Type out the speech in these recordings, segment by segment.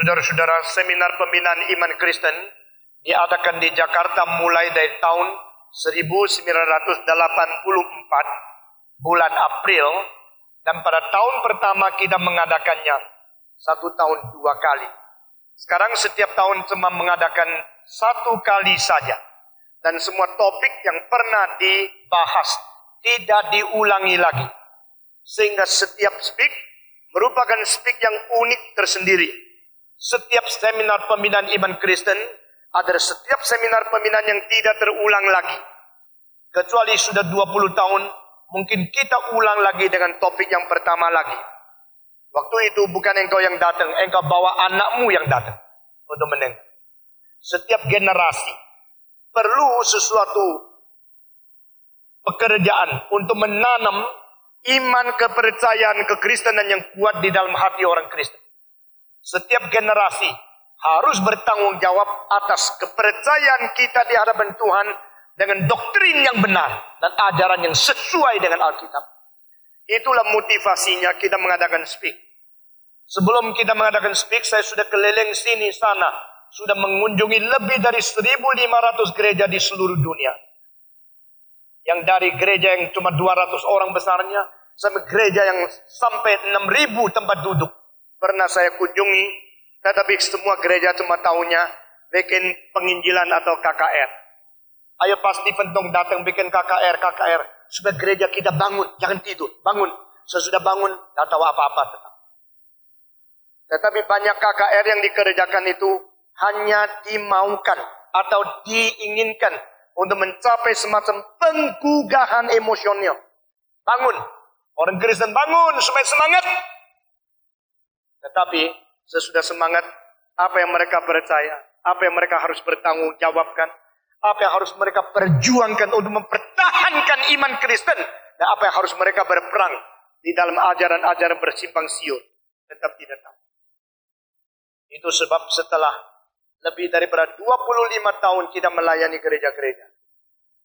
Saudara-saudara, seminar pembinaan iman Kristen diadakan di Jakarta mulai dari tahun 1984 bulan April, dan pada tahun pertama kita mengadakannya 1 tahun 2 kali. Sekarang setiap tahun cuma mengadakan 1 kali saja, dan semua topik yang pernah dibahas tidak diulangi lagi, sehingga setiap speak merupakan speak yang unik tersendiri. Setiap seminar pembinaan iman Kristen adalah setiap seminar pembinaan yang tidak terulang lagi. Kecuali sudah 20 tahun, mungkin kita ulang lagi dengan topik yang pertama lagi. Waktu itu bukan engkau yang datang, engkau bawa anakmu yang datang untuk mendengar. Setiap generasi perlu sesuatu pekerjaan untuk menanam iman, kepercayaan, kekristenan yang kuat di dalam hati orang Kristen. Setiap generasi harus bertanggung jawab atas kepercayaan kita di hadapan Tuhan dengan doktrin yang benar dan ajaran yang sesuai dengan Alkitab. Itulah motivasinya kita mengadakan speak. Sebelum kita mengadakan speak, saya sudah keliling sini sana, sudah mengunjungi lebih dari 1.500 gereja di seluruh dunia. Yang dari gereja yang cuma 200 orang besarnya, sampai gereja yang sampai 6.000 tempat duduk pernah saya kunjungi, tetapi semua gereja cuma tahunya bikin penginjilan atau KKR. Ayo pasti pentung datang bikin KKR, supaya gereja kita bangun, jangan tidur, bangun. Sesudah bangun, tidak tahu apa-apa tetap. Tetapi banyak KKR yang dikerjakan itu hanya dimaukan atau diinginkan untuk mencapai semacam penggugahan emosional. Bangun, orang Kristen bangun supaya semangat. Tetapi sesudah semangat, apa yang mereka percaya, apa yang mereka harus bertanggung jawabkan, apa yang harus mereka perjuangkan untuk mempertahankan iman Kristen, dan apa yang harus mereka berperang di dalam ajaran-ajaran bersimpang siur, tetap tidak tahu. Itu sebab setelah lebih daripada 25 tahun kita melayani gereja-gereja,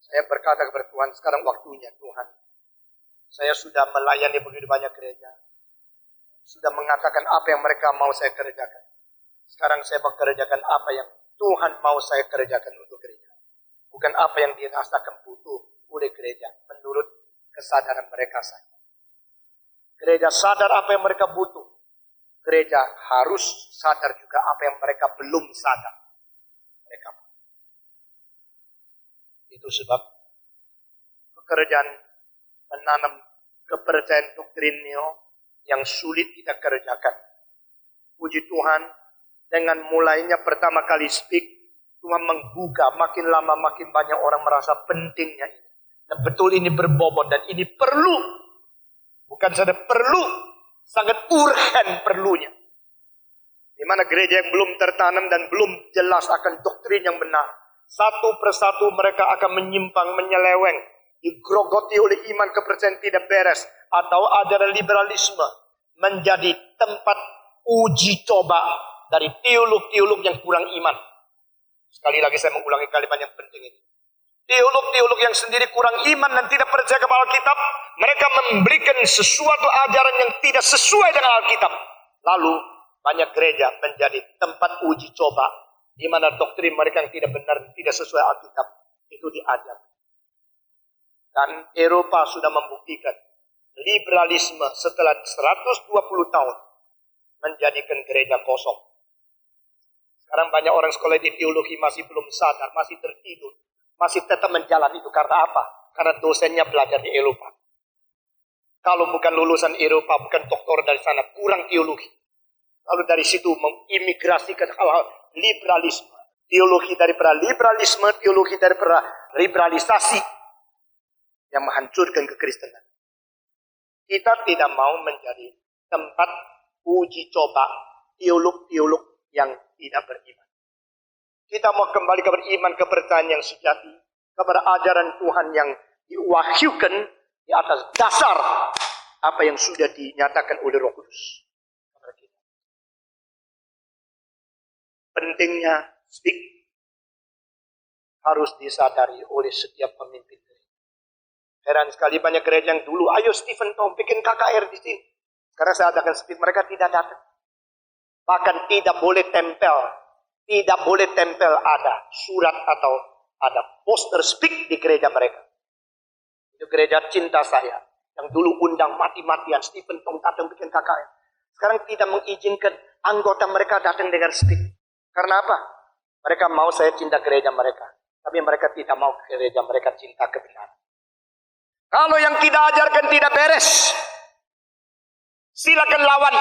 saya berkata kepada Tuhan, sekarang waktunya Tuhan. Saya sudah melayani begitu banyak gereja, sudah mengatakan apa yang mereka mau saya kerjakan. Sekarang saya mau kerjakan apa yang Tuhan mau saya kerjakan untuk gereja. Bukan apa yang dirasakan butuh oleh gereja menurut kesadaran mereka saja. Gereja sadar apa yang mereka butuh. Gereja harus sadar juga apa yang mereka belum sadar. Itu sebab pekerjaan menanam kepercayaan doktrinal yang sulit kita kerjakan. Puji Tuhan, dengan mulainya pertama kali speak, Tuhan menggugah, makin lama makin banyak orang merasa pentingnya ini. Dan betul ini berbobot dan ini perlu. Bukan saja perlu, sangat urgen perlunya. Di mana gereja yang belum tertanam dan belum jelas akan doktrin yang benar, satu persatu mereka akan menyimpang, menyeleweng, digrogoti oleh iman kepercayaan tidak beres atau ajaran liberalisme, menjadi tempat uji coba dari teolog-teolog yang kurang iman. Sekali lagi saya mengulangi kalimat yang penting ini. Teolog-teolog yang sendiri kurang iman dan tidak percaya kepada Alkitab, mereka memberikan sesuatu ajaran yang tidak sesuai dengan Alkitab. Lalu banyak gereja menjadi tempat uji coba, di mana doktrin mereka yang tidak benar, tidak sesuai Alkitab, itu diajar. Dan Eropa sudah membuktikan liberalisme setelah 120 tahun menjadikan gereja kosong. Sekarang banyak orang sekolah di teologi masih belum sadar, masih tertidur, masih tetap menjalani itu. Karena apa? Karena dosennya belajar di Eropa. Kalau bukan lulusan Eropa, bukan doktor dari sana, kurang teologi. Lalu dari situ mengimigrasikan hal-hal liberalisme. Teologi daripada liberalisme, teologi daripada liberalisasi yang menghancurkan kekristenan. Kita tidak mau menjadi tempat uji coba teolog-teolog yang tidak beriman. Kita mau kembali kepada iman kepercayaan yang sejati, kepada ajaran Tuhan yang diwahyukan di atas dasar apa yang sudah dinyatakan oleh Roh Kudus. Pentingnya speak harus disadari oleh setiap pemimpin gereja. Heran sekali banyak gereja yang dulu, ayo Stephen Tom bikin KKR di sini. Sekarang saya adakan speak, mereka tidak datang. Bahkan tidak boleh tempel ada surat atau ada poster speak di gereja mereka. Itu gereja cinta saya yang dulu undang mati-matian Stephen Tong datang bikin KKN. Sekarang tidak mengizinkan anggota mereka datang dengan speak. Karena apa? Mereka mau saya cinta gereja mereka, tapi mereka tidak mau gereja mereka cinta kebenaran. Kalau yang kita ajarkan tidak beres, silakan lawan.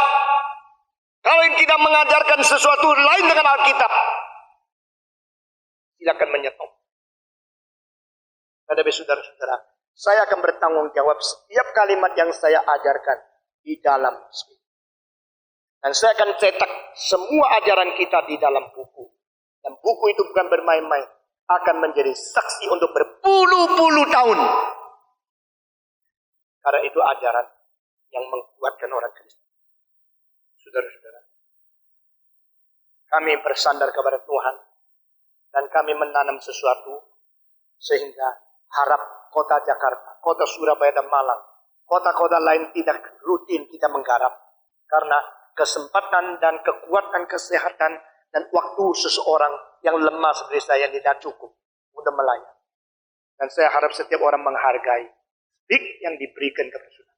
Kalau yang kita mengajarkan sesuatu lain dengan Alkitab, silakan menyetop. Tetapi saudara-saudara, saya akan bertanggung jawab setiap kalimat yang saya ajarkan di dalam speak. Dan saya akan cetak semua ajaran kita di dalam buku. Dan buku itu bukan bermain-main, akan menjadi saksi untuk berpuluh-puluh tahun. Karena itu ajaran yang menguatkan orang Kristen. Saudara-saudara, kami bersandar kepada Tuhan dan kami menanam sesuatu sehingga harap kota Jakarta, kota Surabaya dan Malang, kota-kota lain tidak rutin kita menggarap karena kesempatan dan kekuatan kesehatan dan waktu seseorang yang lemah seperti saya tidak cukup untuk melayani. Dan saya harap setiap orang menghargai speak yang diberikan kepada saudara.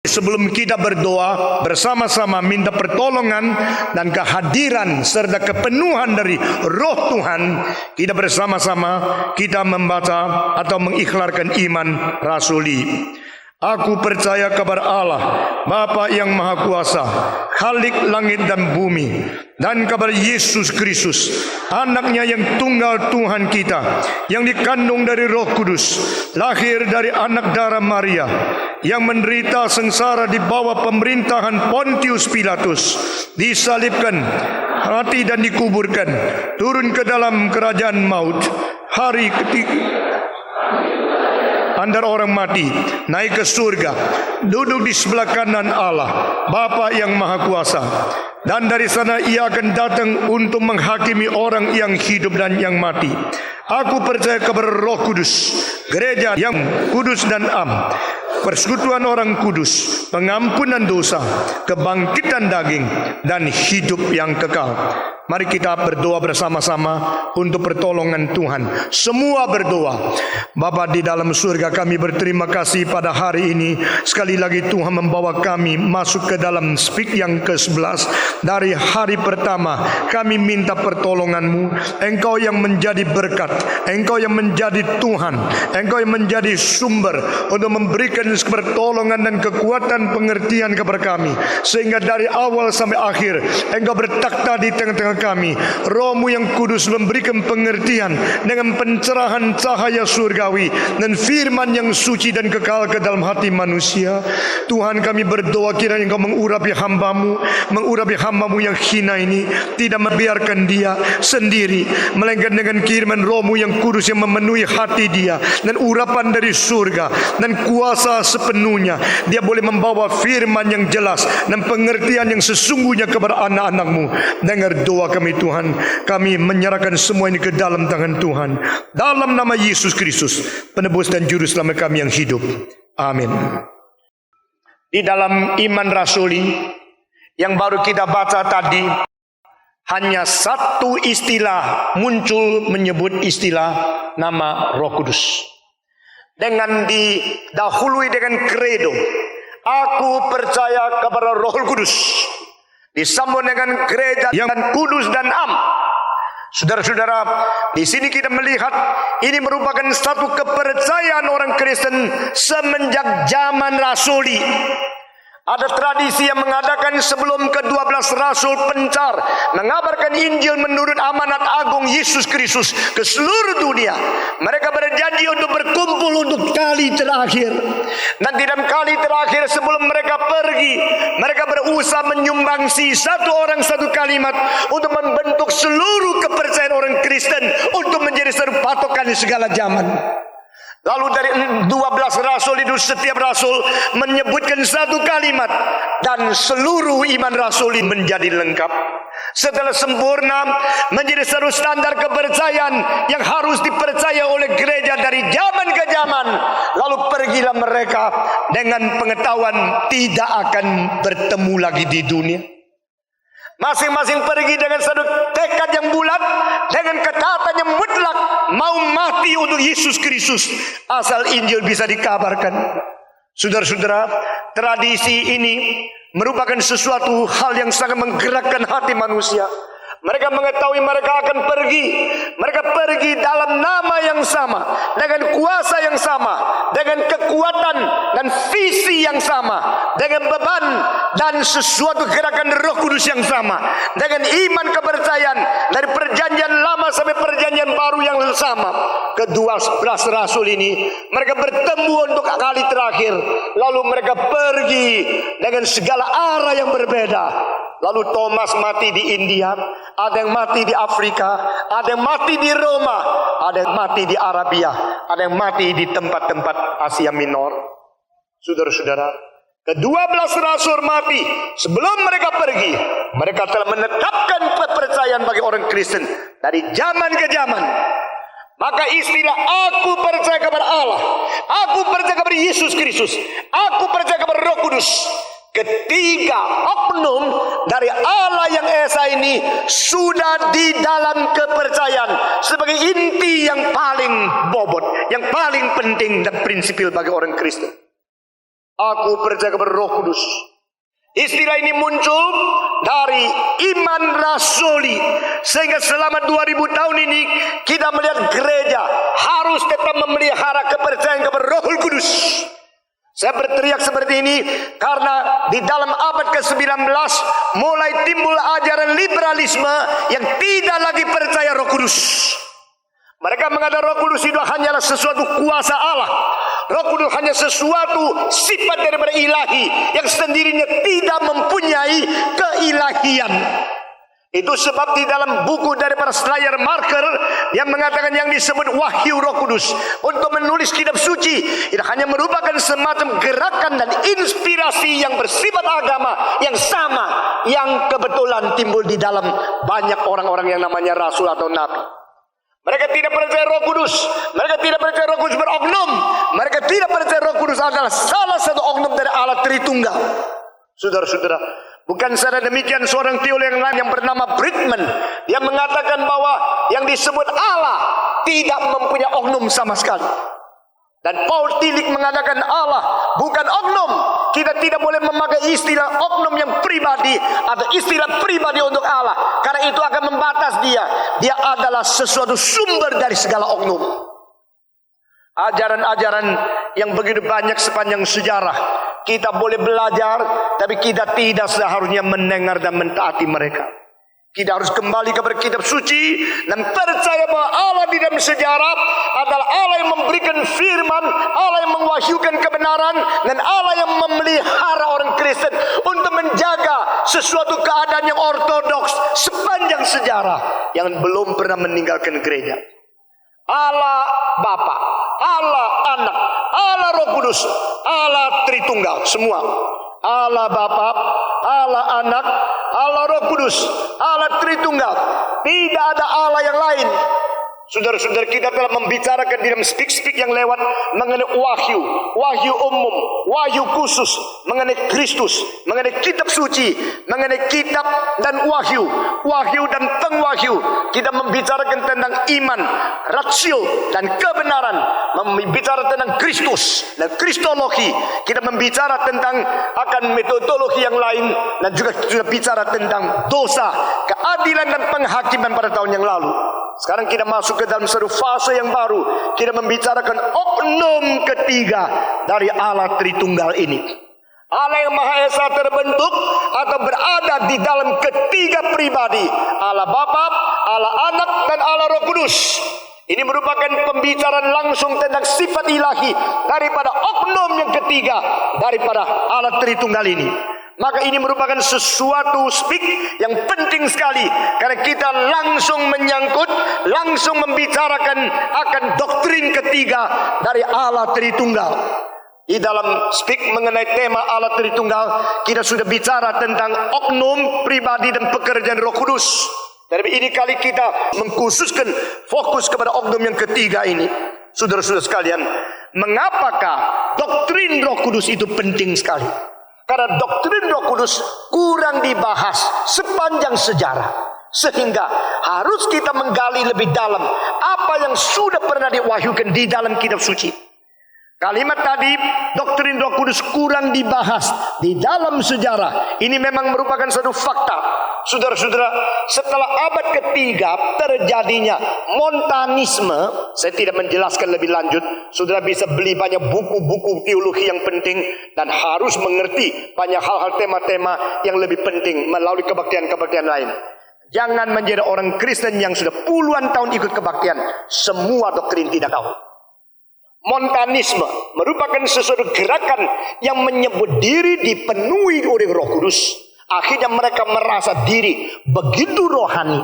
Sebelum kita berdoa bersama-sama minta pertolongan dan kehadiran serta kepenuhan dari Roh Tuhan, kita bersama-sama kita membaca atau mengiklarkan iman rasuli. Aku percaya kepada Allah, Bapa yang Maha Kuasa, Khalik langit dan bumi, dan kepada Yesus Kristus, anaknya yang tunggal Tuhan kita, yang dikandung dari Roh Kudus, lahir dari anak darah Maria, yang menderita sengsara di bawah pemerintahan Pontius Pilatus, disalibkan, mati dan dikuburkan, turun ke dalam kerajaan maut, hari ketiga antara orang mati, naik ke surga, duduk di sebelah kanan Allah, Bapa yang Maha Kuasa. Dan dari sana ia akan datang untuk menghakimi orang yang hidup dan yang mati. Aku percaya kepada Roh Kudus, gereja yang kudus dan am, persekutuan orang kudus, pengampunan dosa, kebangkitan daging, dan hidup yang kekal. Mari kita berdoa bersama-sama untuk pertolongan Tuhan. Semua berdoa. Bapa di dalam surga, kami berterima kasih pada hari ini. Sekali lagi Tuhan membawa kami masuk ke dalam speak yang ke-11. Dari hari pertama kami minta pertolongan-Mu. Engkau yang menjadi berkat, Engkau yang menjadi Tuhan, Engkau yang menjadi sumber untuk memberikan pertolongan dan kekuatan pengertian kepada kami. Sehingga dari awal sampai akhir Engkau bertakhta di tengah-tengah kami. Roh-Mu yang kudus memberikan pengertian dengan pencerahan cahaya surgawi dan firman yang suci dan kekal ke dalam hati manusia. Tuhan, kami berdoa kiranya Engkau mengurapi hamba-Mu yang hina ini, tidak membiarkan dia sendiri, melainkan dengan kiriman Roh-Mu yang kudus yang memenuhi hati dia dan urapan dari surga dan kuasa sepenuhnya, dia boleh membawa firman yang jelas dan pengertian yang sesungguhnya kepada anak-anak-Mu. Dengar doa kami Tuhan, kami menyerahkan semua ini ke dalam tangan Tuhan, dalam nama Yesus Kristus, penebus dan juru selamat kami yang hidup. Amin. Di dalam iman rasuli yang baru kita baca tadi, hanya satu istilah muncul menyebut istilah nama Roh Kudus. Dengan didahului dengan kredo, aku percaya kepada Roh Kudus, disambung dengan gereja yang kudus dan am. Saudara-saudara, di sini kita melihat ini merupakan satu kepercayaan orang Kristen semenjak zaman rasuli. Ada tradisi yang mengadakan sebelum ke-12 rasul pencar mengabarkan Injil menurut amanat agung Yesus Kristus ke seluruh dunia. Mereka berjanji untuk berkumpul untuk kali terakhir. Dan di dalam kali terakhir sebelum mereka pergi, mereka berusaha menyumbangsi satu orang satu kalimat untuk membentuk seluruh kepercayaan orang Kristen untuk menjadi satu patokan di segala zaman. Lalu dari 12 rasul itu setiap rasul menyebutkan satu kalimat dan seluruh iman rasuli menjadi lengkap. Setelah sempurna menjadi satu standar kepercayaan yang harus dipercaya oleh gereja dari zaman ke zaman. Lalu pergilah mereka dengan pengetahuan tidak akan bertemu lagi di dunia. Masing-masing pergi dengan satu tekad yang bulat, dengan ketaatan yang mutlak, mau mati untuk Yesus Kristus asal Injil bisa dikabarkan. Saudara-saudara, tradisi ini merupakan sesuatu hal yang sangat menggerakkan hati manusia. Mereka mengetahui mereka akan pergi. Mereka pergi dalam nama yang sama, dengan kuasa yang sama, dengan kekuatan dan visi yang sama, dengan beban dan sesuatu gerakan Roh Kudus yang sama, dengan iman kepercayaan dari perjanjian lama sampai perjanjian baru yang sama. Ke-12 rasul ini mereka bertemu untuk kali terakhir, lalu mereka pergi dengan segala arah yang berbeda. Lalu Thomas mati di India, ada yang mati di Afrika, ada yang mati di Roma, ada yang mati di Arabia, ada yang mati di tempat-tempat Asia Minor. Saudara-saudara, ke-12 rasul mati. Sebelum mereka pergi, mereka telah menetapkan kepercayaan bagi orang Kristen dari zaman ke zaman. Maka istilah aku percaya kepada Allah, aku percaya kepada Yesus Kristus, aku percaya kepada Roh Kudus, ketiga oknum dari Allah yang esa ini sudah di dalam kepercayaan sebagai inti yang paling bobot, yang paling penting dan prinsipil bagi orang Kristen. Aku percaya kepada Roh Kudus. Istilah ini muncul dari iman rasuli, sehingga selama 2000 tahun ini kita melihat gereja harus tetap memelihara kepercayaan kepada Roh Kudus. Saya berteriak seperti ini karena di dalam abad ke-19 mulai timbul ajaran liberalisme yang tidak lagi percaya Roh Kudus. Mereka mengatakan Roh Kudus itu hanyalah sesuatu kuasa Allah. Roh Kudus hanya sesuatu sifat daripada ilahi yang sendirinya tidak mempunyai keilahian. Itu sebab di dalam buku daripada Schleiermacher yang mengatakan yang disebut Wahyu Roh Kudus untuk menulis kitab suci, itu hanya merupakan semacam gerakan dan inspirasi yang bersifat agama yang sama, yang kebetulan timbul di dalam banyak orang-orang yang namanya rasul atau nabi. Mereka tidak percaya Roh Kudus. Mereka tidak percaya Roh Kudus beroknum. Mereka tidak percaya Roh Kudus adalah salah satu oknum dari Allah Tritunggal. Saudara-saudara, bukan saja demikian, seorang teolog yang lain yang bernama Bridgman, dia mengatakan bahwa yang disebut Allah tidak mempunyai oknum sama sekali. Dan Paul Tillich mengatakan Allah bukan oknum. Kita tidak boleh memakai istilah oknum yang pribadi atau istilah pribadi untuk Allah, karena itu akan membatas dia. Dia adalah sesuatu sumber dari segala oknum. Ajaran-ajaran yang begitu banyak sepanjang sejarah, kita boleh belajar, tapi kita tidak seharusnya mendengar dan mentaati mereka. Kita harus kembali kepada kitab suci dan percaya bahwa Allah di dalam sejarah adalah Allah yang memberikan firman, Allah yang mewahyukan kebenaran, dan Allah yang memelihara orang Kristen untuk menjaga sesuatu keadaan yang ortodoks sepanjang sejarah yang belum pernah meninggalkan gereja. Allah Bapa, Allah Anak, Allah Roh Kudus, Allah Tritunggal, semua. Allah Bapa, Allah Anak, Allah Roh Kudus, Allah Tritunggal. Tidak ada Allah yang lain. Saudara-saudara, kita telah membicarakan di dalam speak yang lewat mengenai wahyu, wahyu umum, wahyu khusus, mengenai Kristus, mengenai kitab suci, mengenai kitab dan wahyu, wahyu dan pengwahyu. Kita membicarakan tentang iman, rasio dan kebenaran, membicarakan tentang Kristus dan kristologi. Kita membicara tentang akan metodologi yang lain, dan juga sudah bicara tentang dosa, keadilan dan penghakiman pada tahun yang lalu. Sekarang kita masuk ke dalam satu fase yang baru. Kita membicarakan oknum ketiga dari Allah Tritunggal ini. Allah yang Maha Esa terbentuk atau berada di dalam ketiga pribadi, Allah Bapa, Allah Anak, dan Allah Roh Kudus. Ini merupakan pembicaraan langsung tentang sifat ilahi daripada oknum yang ketiga daripada Allah Tritunggal ini. Maka ini merupakan sesuatu speak yang penting sekali, karena kita langsung menyangkut, langsung membicarakan akan doktrin ketiga dari Allah Tritunggal. Di dalam speak mengenai tema Allah Tritunggal, kita sudah bicara tentang oknum, pribadi, dan pekerjaan Roh Kudus. Tapi ini kali kita mengkhususkan fokus kepada oknum yang ketiga ini. Saudara-saudara sekalian, mengapakah doktrin Roh Kudus itu penting sekali? Karena doktrin Roh Kudus kurang dibahas sepanjang sejarah. Sehingga harus kita menggali lebih dalam apa yang sudah pernah diwahyukan di dalam kitab suci. Kalimat tadi, doktrin Roh Kudus kurang dibahas di dalam sejarah. Ini memang merupakan satu fakta. Saudara-saudara, setelah abad ketiga terjadinya Montanisme. Saya tidak menjelaskan lebih lanjut. Saudara bisa beli banyak buku-buku teologi yang penting dan harus mengerti banyak hal-hal tema-tema yang lebih penting melalui kebaktian-kebaktian lain. Jangan menjadi orang Kristen yang sudah puluhan tahun ikut kebaktian, semua doktrin tidak tahu. Montanisme merupakan sesuatu gerakan yang menyebut diri dipenuhi oleh Roh Kudus. Akhirnya mereka merasa diri begitu rohani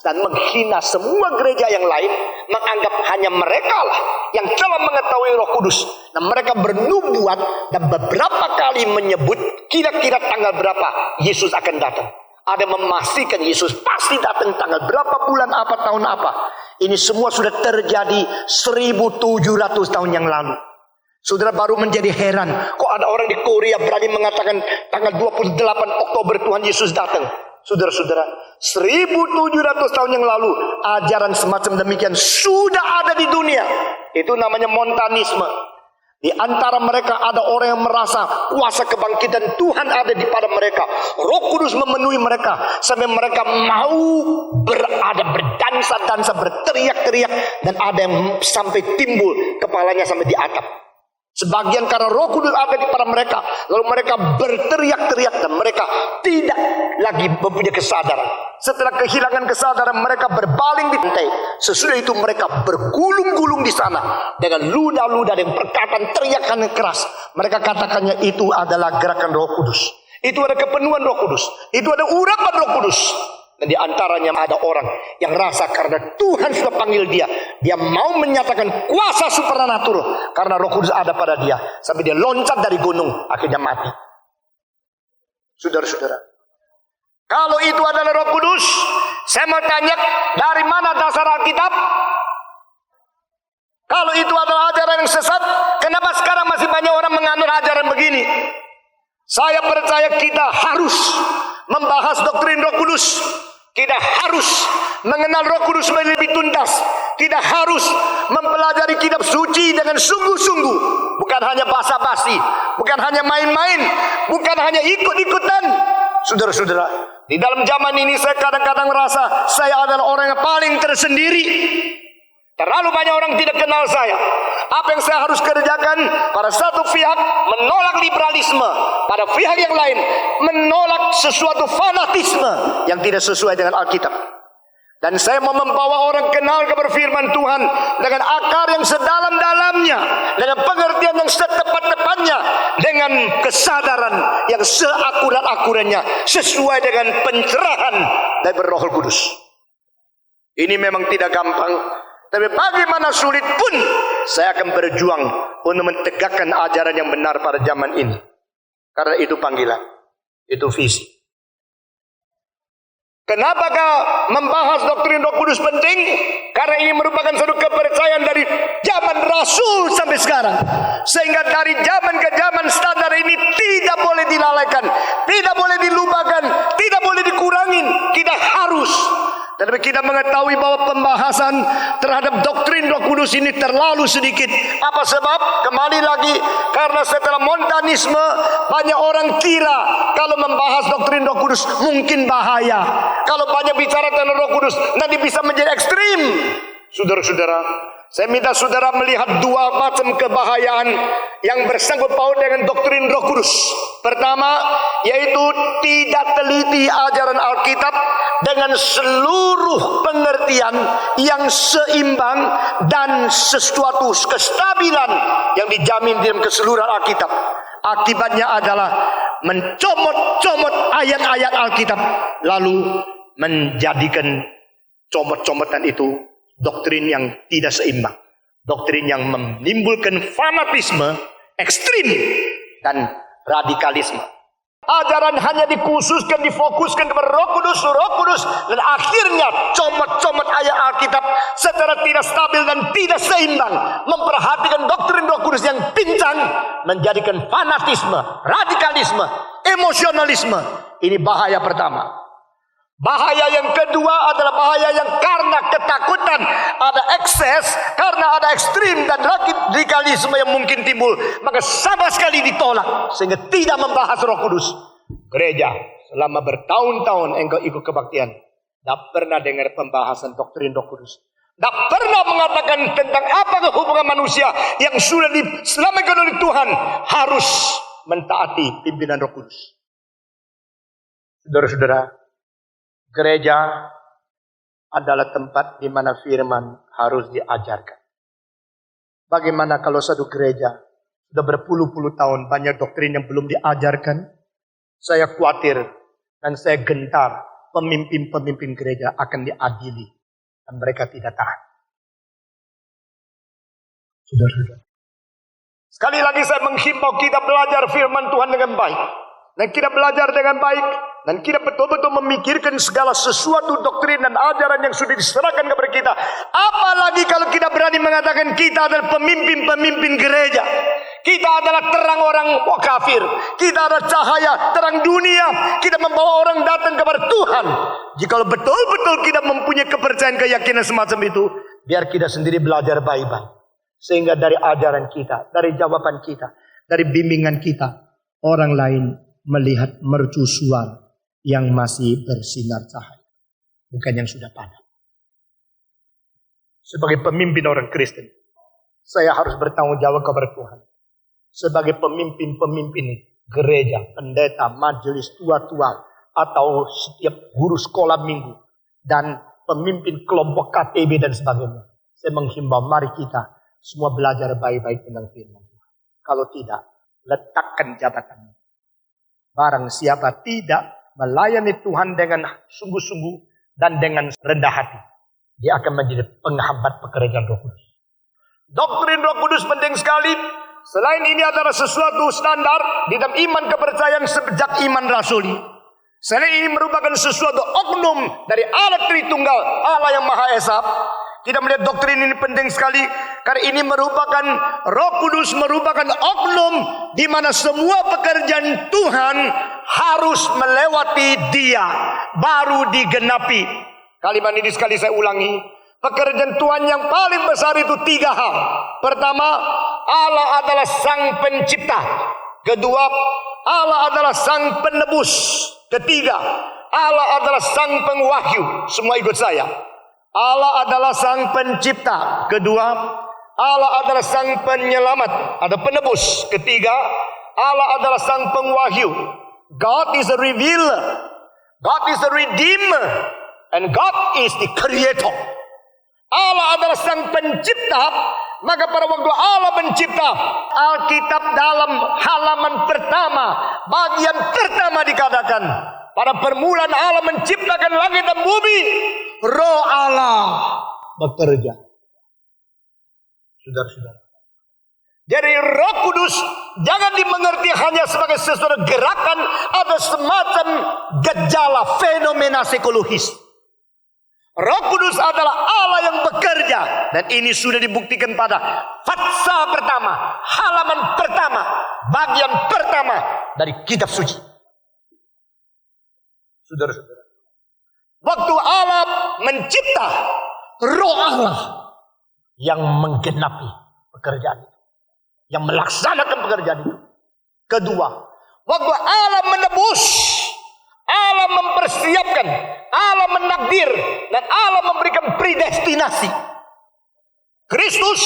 dan menghina semua gereja yang lain, menganggap hanya mereka lah yang telah mengetahui Roh Kudus. Dan mereka bernubuat dan beberapa kali menyebut kira-kira tanggal berapa Yesus akan datang. Ada memastikan Yesus pasti datang tanggal berapa, bulan apa, tahun apa. Ini semua sudah terjadi 1700 tahun yang lalu. Saudara baru menjadi heran, kok ada orang di Korea berani mengatakan tanggal 28 Oktober Tuhan Yesus datang. Saudara-saudara, 1700 tahun yang lalu ajaran semacam demikian sudah ada di dunia. Itu namanya Montanisme. Di antara mereka ada orang yang merasa kuasa kebangkitan Tuhan ada di pada mereka. Roh Kudus memenuhi mereka sampai mereka mau berdansa-dansa, berteriak-teriak, dan ada yang sampai timbul kepalanya sampai di atap. Sebagian karena Roh Kudus ada di pada mereka, lalu mereka berteriak-teriak dan mereka tidak lagi mempunyai kesadaran. Setelah kehilangan kesadaran, mereka berbaling di lantai. Sesudah itu mereka bergulung-gulung di sana dengan ludah-ludah dan perkataan teriakan yang keras. Mereka katakannya itu adalah gerakan Roh Kudus. Itu ada kepenuhan Roh Kudus. Itu ada urapan Roh Kudus. Dan di antaranya ada orang yang rasa karena Tuhan sudah panggil dia, dia mau menyatakan kuasa supernatural karena Roh Kudus ada pada dia, sampai dia loncat dari gunung, akhirnya mati. Saudara-saudara, kalau itu adalah Roh Kudus, saya mau tanya, dari mana dasar Alkitab? Kalau itu adalah ajaran yang sesat, kenapa sekarang masih banyak orang menganut ajaran begini? Saya percaya kita harus membahas doktrin Roh Kudus. Kita harus mengenal Roh Kudus lebih tuntas. Kita harus mempelajari kitab suci dengan sungguh-sungguh. Bukan hanya basa-basi, bukan hanya main-main, bukan hanya ikut-ikutan. Saudara-saudara, di dalam zaman ini saya kadang-kadang merasa saya adalah orang yang paling tersendiri. Terlalu banyak orang tidak kenal saya. Apa yang saya harus kerjakan? Pada satu pihak menolak liberalisme, pada pihak yang lain menolak sesuatu fanatisme yang tidak sesuai dengan Alkitab. Dan saya mau membawa orang kenal kepada firman Tuhan dengan akar yang sedalam-dalamnya, dengan pengertian yang setepat-tepatnya, dengan kesadaran yang seakurat-akuratnya, sesuai dengan pencerahan dari Roh Kudus. Ini memang tidak gampang. Tapi bagaimana sulit pun saya akan berjuang untuk mentegakkan ajaran yang benar pada zaman ini. Karena itu panggilan, itu visi. Kenapakah membahas doktrin Roh Kudus penting? Karena ini merupakan satu kepercayaan dari zaman Rasul sampai sekarang. Sehingga dari zaman ke zaman standar ini tidak boleh dilalaikan, tidak boleh dilupakan, tidak boleh dikurangin. Kita harus. Tetapi kita mengetahui bahwa pembahasan terhadap doktrin Roh Kudus ini terlalu sedikit. Apa sebab? Kembali lagi, karena setelah Montanisme banyak orang kira kalau membahas doktrin Roh Kudus mungkin bahaya. Kalau banyak bicara tentang Roh Kudus nanti bisa menjadi ekstrim. Saudara-saudara, saya minta saudara melihat dua macam kebahayaan yang bersangkut paut dengan doktrin Roh Kudus. Pertama, yaitu tidak teliti ajaran Alkitab dengan seluruh pengertian yang seimbang dan sesuatu kestabilan yang dijamin di dalam keseluruhan Alkitab. Akibatnya adalah mencomot-comot ayat-ayat Alkitab, lalu menjadikan comot-comotan itu doktrin yang tidak seimbang, doktrin yang menimbulkan fanatisme, ekstrim, dan radikalisme. Ajaran hanya dikhususkan, difokuskan kepada Roh Kudus, dan akhirnya comot-comot ayat Alkitab secara tidak stabil dan tidak seimbang, memperhatikan doktrin Roh Kudus yang pincang, menjadikan fanatisme, radikalisme, emosionalisme. Ini bahaya pertama. Bahaya yang kedua adalah bahaya yang karena ketakutan ada ekses, karena ada ekstrim dan radikalisme yang mungkin timbul, maka sama sekali ditolak sehingga tidak membahas Roh Kudus. Gereja selama bertahun-tahun engkau ikut kebaktian, tidak pernah dengar pembahasan doktrin Roh Kudus, tidak pernah mengatakan tentang apa hubungan manusia yang sudah diselamatkan oleh Tuhan harus mentaati pimpinan Roh Kudus. Saudara-saudara, gereja adalah tempat di mana firman harus diajarkan. Bagaimana kalau satu gereja sudah berpuluh-puluh tahun banyak doktrin yang belum diajarkan? Saya khawatir dan saya gentar pemimpin-pemimpin gereja akan diadili dan mereka tidak tahan. Saudara-saudara, sekali lagi saya menghimbau kita belajar firman Tuhan dengan baik. Dan kita belajar dengan baik, dan kita betul-betul memikirkan segala sesuatu doktrin dan ajaran yang sudah diserahkan kepada kita. Apalagi kalau kita berani mengatakan kita adalah pemimpin-pemimpin gereja, kita adalah terang orang kafir, kita adalah cahaya terang dunia, kita membawa orang datang kepada Tuhan. Jikalau betul-betul kita mempunyai kepercayaan, keyakinan semacam itu, biar kita sendiri belajar baik-baik, sehingga dari ajaran kita, dari jawaban kita, dari bimbingan kita, orang lain melihat mercusuar yang masih bersinar cahaya, bukan yang sudah padam. Sebagai pemimpin orang Kristen, saya harus bertanggung jawab kepada Tuhan. Sebagai pemimpin-pemimpin gereja, pendeta, majelis tua-tua, atau setiap guru sekolah minggu, dan pemimpin kelompok KTB dan sebagainya, saya menghimbau mari kita semua belajar baik-baik tentang firman. Kalau tidak, letakkan jabatannya. Barang siapa tidak melayani Tuhan dengan sungguh-sungguh dan dengan rendah hati, dia akan menjadi penghambat pekerjaan Roh Kudus. Doktrin Roh Kudus penting sekali. Selain ini adalah sesuatu standar di dalam iman kepercayaan sejak iman rasuli. Selain ini merupakan sesuatu oknum dari Allah Tritunggal, Allah yang Maha Esa. Kita melihat doktrin ini penting sekali karena ini merupakan Roh Kudus merupakan oknum di mana semua pekerjaan Tuhan harus melewati Dia baru digenapi. Kalimat ini sekali saya ulangi. Pekerjaan Tuhan yang paling besar itu 3 hal. Pertama, Allah adalah Sang Pencipta. Kedua, Allah adalah Sang Penebus. Ketiga, Allah adalah Sang Pengwahyu. Semua ikut saya. Allah adalah Sang Pencipta. Kedua, Allah adalah Sang Penyelamat atau Penebus. Ketiga, Allah adalah Sang Pengwahyu. God is a revealer, God is a redeemer, and God is the creator. Allah adalah Sang Pencipta. Maka pada waktu Allah mencipta, Alkitab dalam halaman pertama, bagian pertama dikatakan, pada permulaan Allah menciptakan langit dan bumi, Roh Allah bekerja. Saudara-saudara, jadi Roh Kudus jangan dimengerti hanya sebagai sesuatu gerakan atau semacam gejala fenomena psikologis. Roh Kudus adalah Allah yang bekerja, dan ini sudah dibuktikan pada Fatsal pertama, halaman pertama, bagian pertama dari kitab suci. Saudara-saudara, waktu Allah mencipta, Roh Allah yang menggenapi pekerjaan itu, yang melaksanakan pekerjaan itu. Kedua, waktu Allah menebus, Allah mempersiapkan, Allah menakdir, dan Allah memberikan predestinasi. Kristus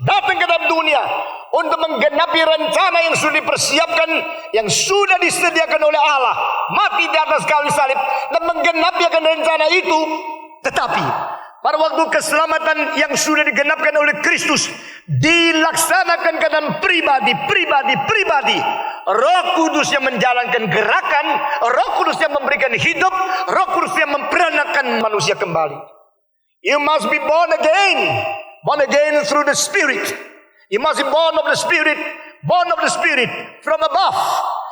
datang ke dalam dunia untuk menggenapi rencana yang sudah dipersiapkan, yang sudah disediakan oleh Allah, mati di atas kayu salib dan menggenapi akan rencana itu. Tetapi pada waktu keselamatan yang sudah digenapkan oleh Kristus dilaksanakan ke dalam pribadi, Roh Kudus yang menjalankan gerakan, Roh Kudus yang memberikan hidup, Roh Kudus yang memperanakan manusia kembali. You must be born again through the Spirit. You must be born of the Spirit from above.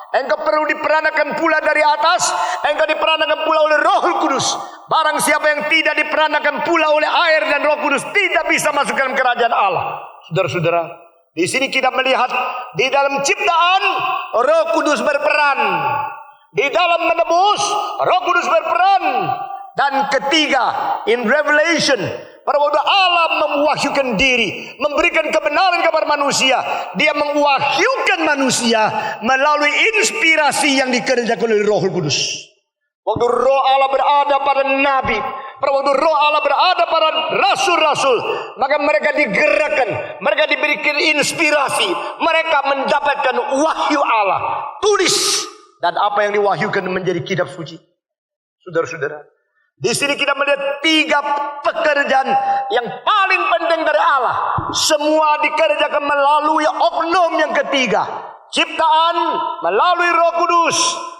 Engkau perlu diperanakan pula dari atas. Engkau diperanakan pula oleh Roh Kudus. Barang siapa yang tidak diperanakan pula oleh air dan Roh Kudus tidak bisa masuk dalam kerajaan Allah. Saudara-saudara, di sini kita melihat di dalam ciptaan Roh Kudus berperan. Di dalam menebus Roh Kudus berperan. Dan ketiga, in Revelation, pada waktu Allah mewahyukan diri, memberikan kebenaran kepada manusia, Dia mewahyukan manusia melalui inspirasi yang dikerjakan oleh Roh Kudus. Waktu Roh Allah berada pada nabi, pada waktu Roh Allah berada pada rasul-rasul, maka mereka digerakkan, mereka diberikan inspirasi, mereka mendapatkan wahyu Allah, tulis, dan apa yang diwahyukan menjadi kitab suci. Saudara-saudara, di sini kita melihat 3 pekerjaan yang paling penting dari Allah. Semua dikerjakan melalui oknum yang ketiga. Ciptaan melalui Roh Kudus,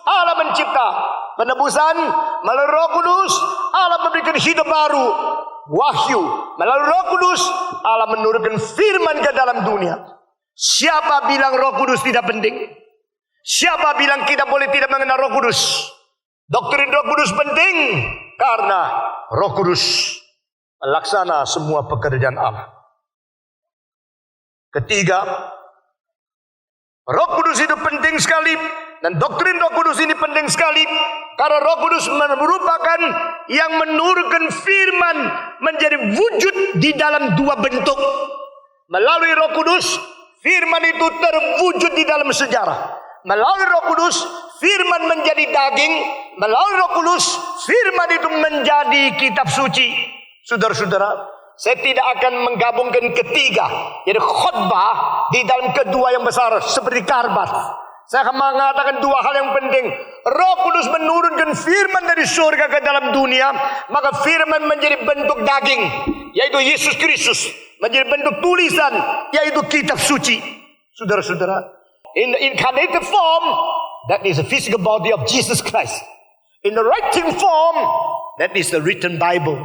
Allah mencipta. Penebusan melalui Roh Kudus, Allah memberikan hidup baru. Wahyu melalui Roh Kudus, Allah menurunkan firman ke dalam dunia. Siapa bilang Roh Kudus tidak penting? Siapa bilang kita boleh tidak mengenal Roh Kudus? Doktrin Roh Kudus penting karena Roh Kudus melaksana semua pekerjaan Allah. Ketiga, Roh Kudus itu penting sekali, dan doktrin Roh Kudus ini penting sekali karena Roh Kudus merupakan yang menurunkan firman menjadi wujud di dalam 2 bentuk. Melalui Roh Kudus, firman itu terwujud di dalam sejarah. Melalui Roh Kudus, firman menjadi daging. Melalui Roh Kudus, firman itu menjadi kitab suci. Saudara-saudara, saya tidak akan menggabungkan ketiga, jadi khotbah di dalam kedua yang besar seperti karbat. Saya akan mengatakan 2 hal yang penting. Roh Kudus menurunkan firman dari surga ke dalam dunia, maka firman menjadi bentuk daging, yaitu Yesus Kristus, menjadi bentuk tulisan, yaitu kitab suci. Saudara-saudara, in the incarnated form, that is the physical body of Jesus Christ. In the writing form, that is the written Bible.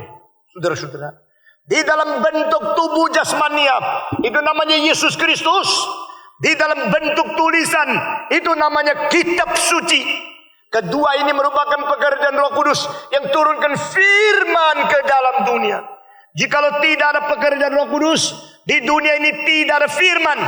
Saudara-saudara, di dalam bentuk tubuh jasmania, itu namanya Yesus Kristus. Di dalam bentuk tulisan, itu namanya kitab suci. Kedua ini merupakan pekerjaan Roh Kudus yang turunkan firman ke dalam dunia. Jikalau tidak ada pekerjaan Roh Kudus, di dunia ini tidak ada firman.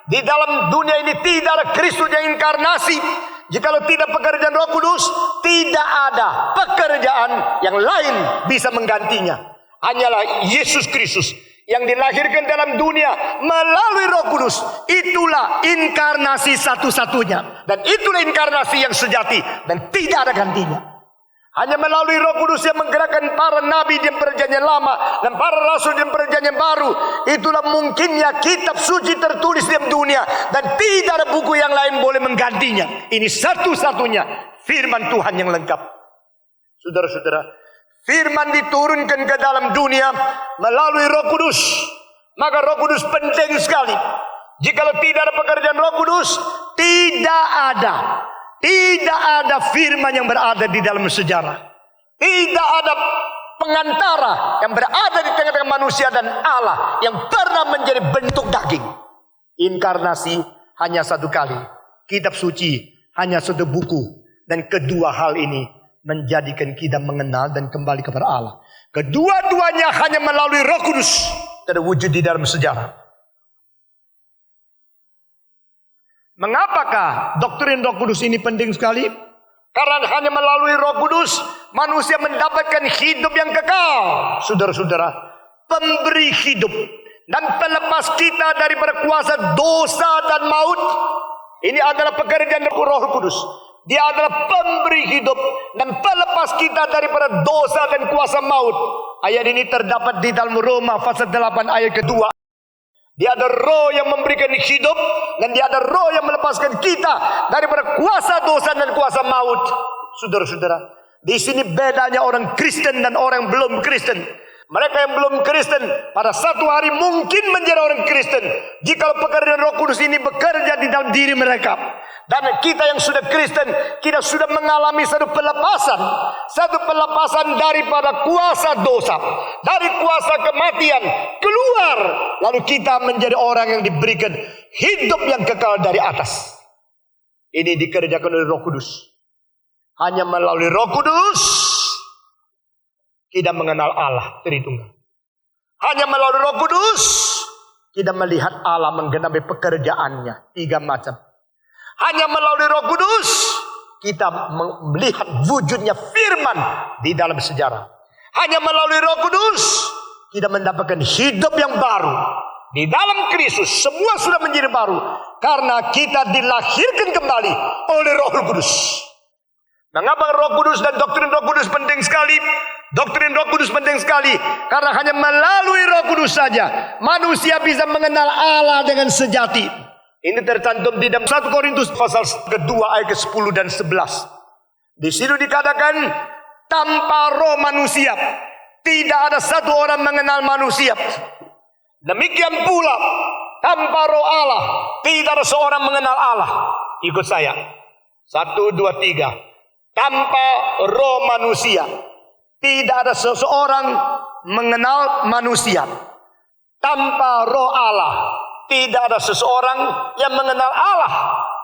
Di dalam dunia ini tidak ada Kristus yang inkarnasi. Jikalau tidak pekerjaan Roh Kudus, tidak ada pekerjaan yang lain bisa menggantinya. Hanyalah Yesus Kristus yang dilahirkan dalam dunia melalui Roh Kudus. Itulah inkarnasi satu-satunya, dan itulah inkarnasi yang sejati dan tidak ada gantinya. Hanya melalui Roh Kudus yang menggerakkan para nabi di perjanjian lama dan para rasul di perjanjian baru. Itulah mungkinnya kitab suci tertulis di dunia, dan tidak ada buku yang lain boleh menggantinya. Ini satu-satunya firman Tuhan yang lengkap. Saudara-saudara, firman diturunkan ke dalam dunia melalui Roh Kudus. Maka Roh Kudus penting sekali. Jikalau tidak ada pekerjaan Roh Kudus, tidak ada firman yang berada di dalam sejarah. Tidak ada pengantara yang berada di tengah-tengah manusia dan Allah yang pernah menjadi bentuk daging. Inkarnasi hanya 1 kali. Kitab suci hanya 1 buku. Dan kedua hal ini menjadikan kita mengenal dan kembali kepada Allah. Kedua-duanya hanya melalui Roh Kudus terwujud di dalam sejarah. Mengapakah doktrin Roh Kudus ini penting sekali? Karena hanya melalui Roh Kudus manusia mendapatkan hidup yang kekal. Saudara-saudara, pemberi hidup dan pelepas kita daripada kuasa dosa dan maut. Ini adalah pekerjaan Roh Kudus. Dia adalah pemberi hidup dan pelepas kita daripada dosa dan kuasa maut. Ayat ini terdapat di dalam Roma pasal 8 ayat kedua. Dia ada roh yang memberikan hidup, dan dia ada roh yang melepaskan kita daripada kuasa dosa dan kuasa maut. Saudara-saudara, di sini bedanya orang Kristen dan orang yang belum Kristen. Mereka yang belum Kristen pada satu hari mungkin menjadi orang Kristen jika pekerjaan Roh Kudus ini bekerja di dalam diri mereka. Dan kita yang sudah Kristen, kita sudah mengalami satu pelepasan daripada kuasa dosa, dari kuasa kematian keluar, lalu kita menjadi orang yang diberikan hidup yang kekal dari atas. Ini dikerjakan oleh Roh Kudus. Hanya melalui Roh Kudus kita mengenal Allah Tritunggal. Hanya melalui Roh Kudus kita melihat Allah menggenapi pekerjaannya 3 macam. Hanya melalui Roh Kudus kita melihat wujudnya firman di dalam sejarah. Hanya melalui Roh Kudus kita mendapatkan hidup yang baru. Di dalam Kristus semua sudah menjadi baru karena kita dilahirkan kembali oleh Roh Kudus. Mengapa Roh Kudus dan doktrin Roh Kudus penting sekali? Doktrin Roh Kudus penting sekali karena hanya melalui Roh Kudus saja manusia bisa mengenal Allah dengan sejati. Ini tercantum di dalam 1 Korintus pasal kedua ayat ke-10 dan 11. Di situ dikatakan, tanpa roh manusia tidak ada satu orang mengenal manusia. Demikian pula tanpa roh Allah tidak ada seorang mengenal Allah. Ikut saya. 1, 2, 3. Tanpa roh manusia tidak ada seseorang mengenal manusia. Tanpa roh Allah tidak ada seseorang yang mengenal Allah.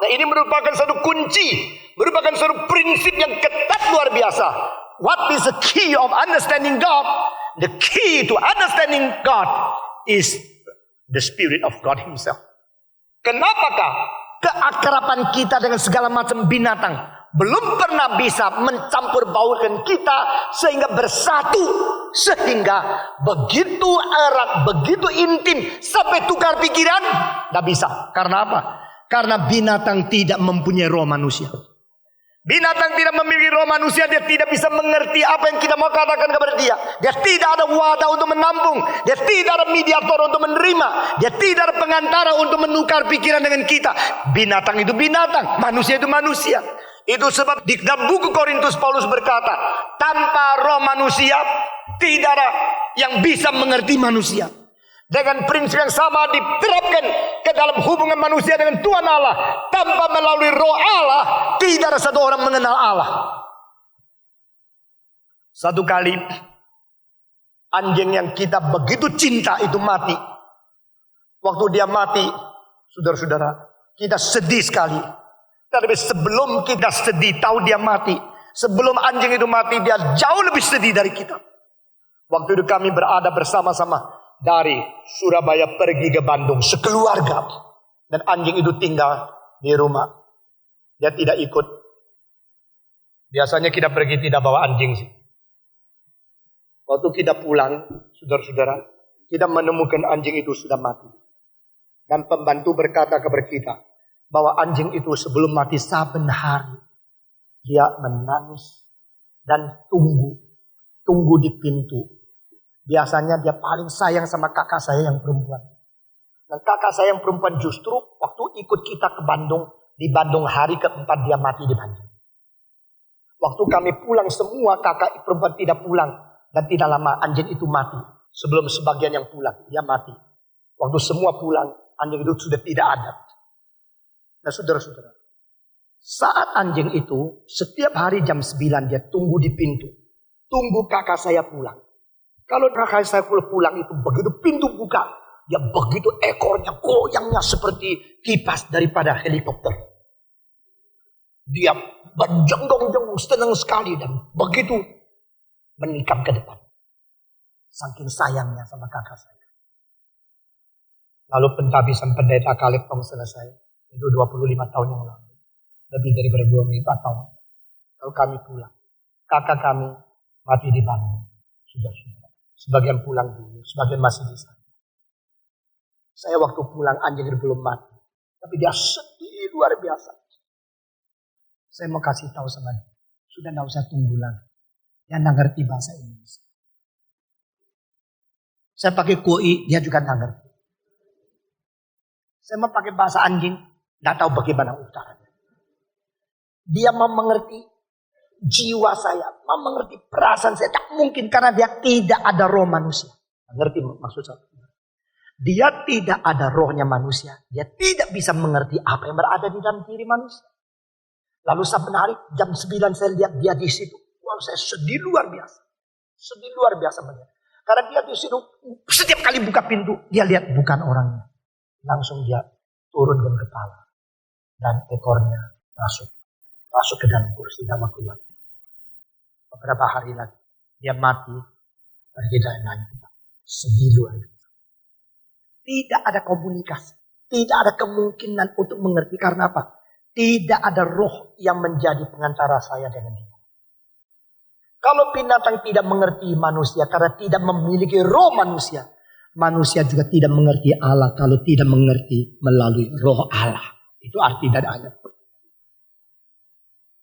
Nah, ini merupakan satu kunci, merupakan satu prinsip yang ketat luar biasa. What is the key of understanding God? The key to understanding God is the Spirit of God Himself. Kenapakah keakraban kita dengan segala macam binatang belum pernah bisa mencampur baurkan kita sehingga bersatu, sehingga begitu erat, begitu intim sampai tukar pikiran? Tidak bisa. Karena apa? Karena binatang tidak mempunyai roh manusia. Binatang tidak memiliki roh manusia, dia tidak bisa mengerti apa yang kita mau katakan kepada dia. Dia tidak ada wadah untuk menampung, dia tidak ada mediator untuk menerima, dia tidak ada pengantara untuk menukar pikiran dengan kita. Binatang itu binatang, manusia itu manusia. Itu sebab di dalam buku Korintus Paulus berkata, tanpa roh manusia tidak ada yang bisa mengerti manusia. Dengan prinsip yang sama diterapkan ke dalam hubungan manusia dengan Tuhan Allah. Tanpa melalui roh Allah tidak ada satu orang mengenal Allah. Satu kali anjing yang kita begitu cinta itu mati. Waktu dia mati, saudara-saudara, kita sedih sekali. Tapi sebelum kita sedih tahu dia mati, sebelum anjing itu mati, dia jauh lebih sedih dari kita. Waktu itu kami berada bersama-sama dari Surabaya pergi ke Bandung sekeluarga, dan anjing itu tinggal di rumah. Dia tidak ikut. Biasanya kita pergi tidak bawa anjing sih. Waktu kita pulang, saudara-saudara, kita menemukan anjing itu sudah mati. Dan pembantu berkata kepada kita bahwa anjing itu sebelum mati saben hari dia menangis dan tunggu di pintu. Biasanya dia paling sayang sama kakak saya yang perempuan. Dan kakak saya yang perempuan justru waktu ikut kita ke Bandung, di Bandung hari keempat dia mati di Bandung. Waktu kami pulang semua kakak perempuan tidak pulang. Dan tidak lama anjing itu mati. Sebelum sebagian yang pulang, dia mati. Waktu semua pulang, anjing itu sudah tidak ada. Nah saudara-saudara, saat anjing itu setiap hari jam 9 dia tunggu di pintu. Tunggu kakak saya pulang. Kalau kakak saya pulang itu begitu pintu buka, ya begitu ekornya goyangnya seperti kipas daripada helikopter. Dia berjenggong-jenggong senang sekali dan begitu menikam ke depan. Saking sayangnya sama kakak saya. Lalu pentabisan pendeta Kaleptong selesai. Itu 25 tahun yang lalu. Lebih daripada 24 tahun. Lalu kami pulang. Kakak kami mati di Bandung. Sudah. Sebagian pulang dulu, sebagian masih di sana. Saya waktu pulang anjing itu belum mati. Tapi dia sedih luar biasa. Saya mau kasih tahu sama dia. Sudah tidak usah tunggu lagi. Dia tidak ngerti bahasa Indonesia. Saya pakai koi, dia juga tidak ngerti. Saya mau pakai bahasa anjing, tidak tahu bagaimana utaranya. Dia mau mengerti jiwa saya, mau mengerti perasaan saya. Tak mungkin karena dia tidak ada roh manusia. Mengerti maksud saya? Dia tidak ada rohnya manusia. Dia tidak bisa mengerti apa yang berada di dalam diri manusia. Lalu saben hari jam 9 saya lihat dia di situ. Wah, saya sedih luar biasa. Sedih luar biasa melihat. Karena dia di situ setiap kali buka pintu dia lihat bukan orangnya. Langsung dia turun dengan kepala dan ekornya masuk ke dalam kursi sama keluar. Beberapa hari lagi dia mati, pergi dari langit. Sedih luar biasa. Tidak ada komunikasi, tidak ada kemungkinan untuk mengerti. Karena apa? Tidak ada roh yang menjadi pengantara saya dengan dia. Kalau binatang tidak mengerti manusia karena tidak memiliki roh manusia, manusia juga tidak mengerti Allah kalau tidak mengerti melalui roh Allah. Itu arti dari ayat.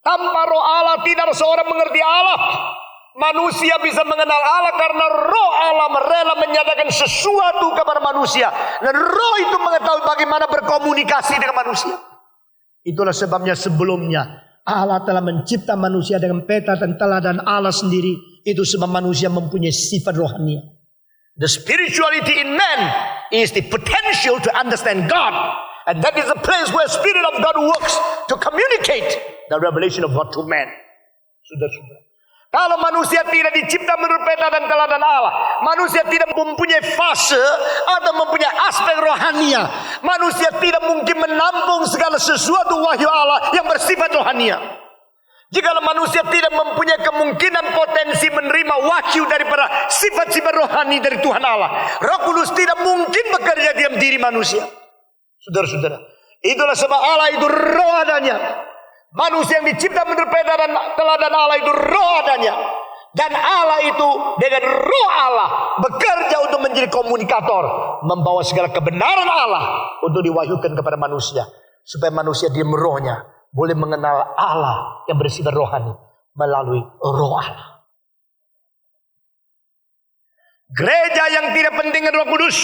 Tanpa roh Allah tidak ada seorang mengerti Allah. Manusia bisa mengenal Allah karena roh Allah rela menyatakan sesuatu kepada manusia. Dan roh itu mengetahui bagaimana berkomunikasi dengan manusia. Itulah sebabnya sebelumnya Allah telah mencipta manusia dengan peta dan teladan Allah sendiri. Itu sebab manusia mempunyai sifat rohani. The spirituality in man is the potential to understand God. And that is the place where Spirit of God works to communicate the revelation of God to man. Saudara-saudara, kalau manusia tidak dicipta menurut peta dan teladan Allah, manusia tidak mempunyai fase atau mempunyai aspek rohania, manusia tidak mungkin menampung segala sesuatu wahyu Allah yang bersifat rohania. Jika manusia tidak mempunyai kemungkinan potensi menerima wahyu daripada sifat-sifat rohani dari Tuhan Allah, Roh Kudus tidak mungkin bekerja diam diri manusia. Saudara-saudara, itulah sebab Allah itu roh adanya. Manusia yang dicipta menurut peta dan teladan Allah itu roh adanya. Dan Allah itu dengan roh Allah bekerja untuk menjadi komunikator, membawa segala kebenaran Allah untuk diwahyukan kepada manusia, supaya manusia di rohnya boleh mengenal Allah yang bersifat rohani melalui roh Allah. Gereja yang tidak penting dengan Roh Kudus,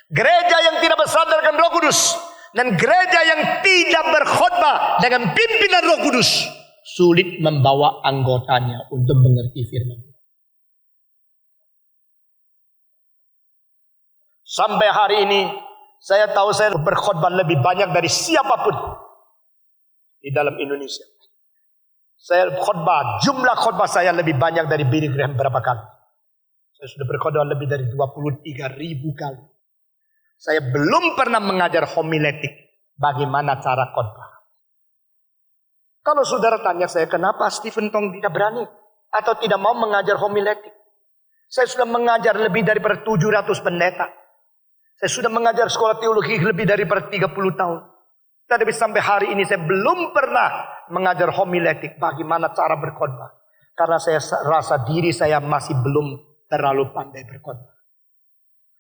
gereja yang tidak bersandarkan Roh Kudus, dan gereja yang tidak berkhotbah dengan pimpinan Roh Kudus sulit membawa anggotanya untuk mengerti firman. Sampai hari ini saya tahu saya berkhotbah lebih banyak dari siapapun di dalam Indonesia. Saya khotbah, jumlah khotbah saya lebih banyak dari Billy Graham berapa kali. Saya sudah berkhotbah lebih dari 23.000 kali. Saya belum pernah mengajar homiletik bagaimana cara khotbah. Kalau saudara tanya saya kenapa Stephen Tong tidak berani atau tidak mau mengajar homiletik. Saya sudah mengajar lebih daripada 700 pendeta. Saya sudah mengajar sekolah teologi lebih daripada 30 tahun. Tapi sampai hari ini saya belum pernah mengajar homiletik bagaimana cara berkhotbah. Karena saya rasa diri saya masih belum terlalu pandai berkhotbah.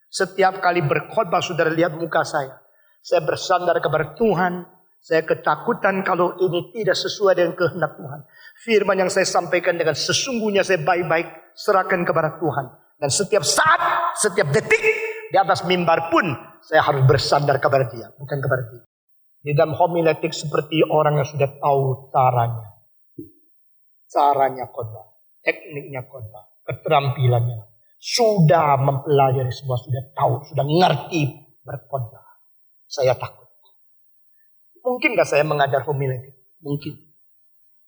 Setiap kali berkhotbah, saudara lihat muka saya. Saya bersandar kepada Tuhan. Saya ketakutan kalau ini tidak sesuai dengan kehendak Tuhan. Firman yang saya sampaikan dengan sesungguhnya saya baik-baik serahkan kepada Tuhan. Dan setiap saat, setiap detik di atas mimbar pun saya harus bersandar kepada Dia, bukan kepada Dia. Di dalam homiletik seperti orang yang sudah tahu caranya khotbah, tekniknya khotbah, keterampilannya. Sudah mempelajari semua, sudah tahu, sudah ngerti berkhotbah. Saya takut. Mungkin gak saya mengajar homiletik? Mungkin.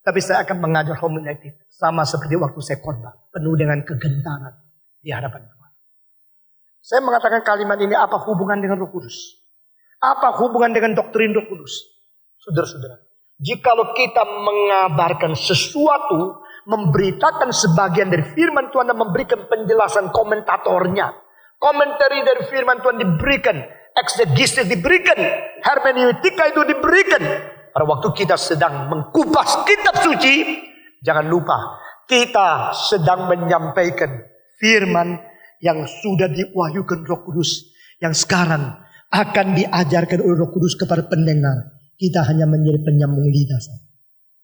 Tapi saya akan mengajar homiletik sama seperti waktu saya khotbah, penuh dengan kegentaran di hadapan Tuhan. Saya mengatakan kalimat ini, apa hubungan dengan Roh Kudus? Apa hubungan dengan doktrin Roh Kudus? Saudara-saudara, jikalau kita mengabarkan sesuatu, memberitakan sebagian dari firman Tuhan dan memberikan penjelasan komentatornya, komentari dari firman Tuhan diberikan, eksegesis diberikan, hermeneutika itu diberikan. Pada waktu kita sedang mengkupas kitab suci, jangan lupa kita sedang menyampaikan firman yang sudah diwahyukan Roh Kudus, yang sekarang akan diajarkan oleh Roh Kudus kepada pendengar. Kita hanya menjadi penyambung lidah saja.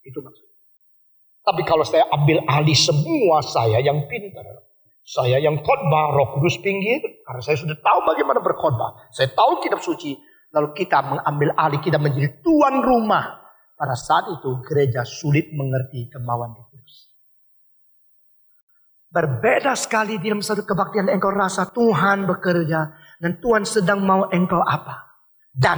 Itu maksudnya. Tapi kalau saya ambil alih semua, saya yang pintar, saya yang khotbah, Roh Kudus pinggir, karena saya sudah tahu bagaimana berkhotbah, saya tahu kitab suci, lalu kita mengambil alih, kita menjadi tuan rumah. Pada saat itu gereja sulit mengerti kemauan Roh Kudus. Berbeda sekali dalam satu kebaktian engkau rasa Tuhan bekerja dan Tuhan sedang mau engkau apa, dan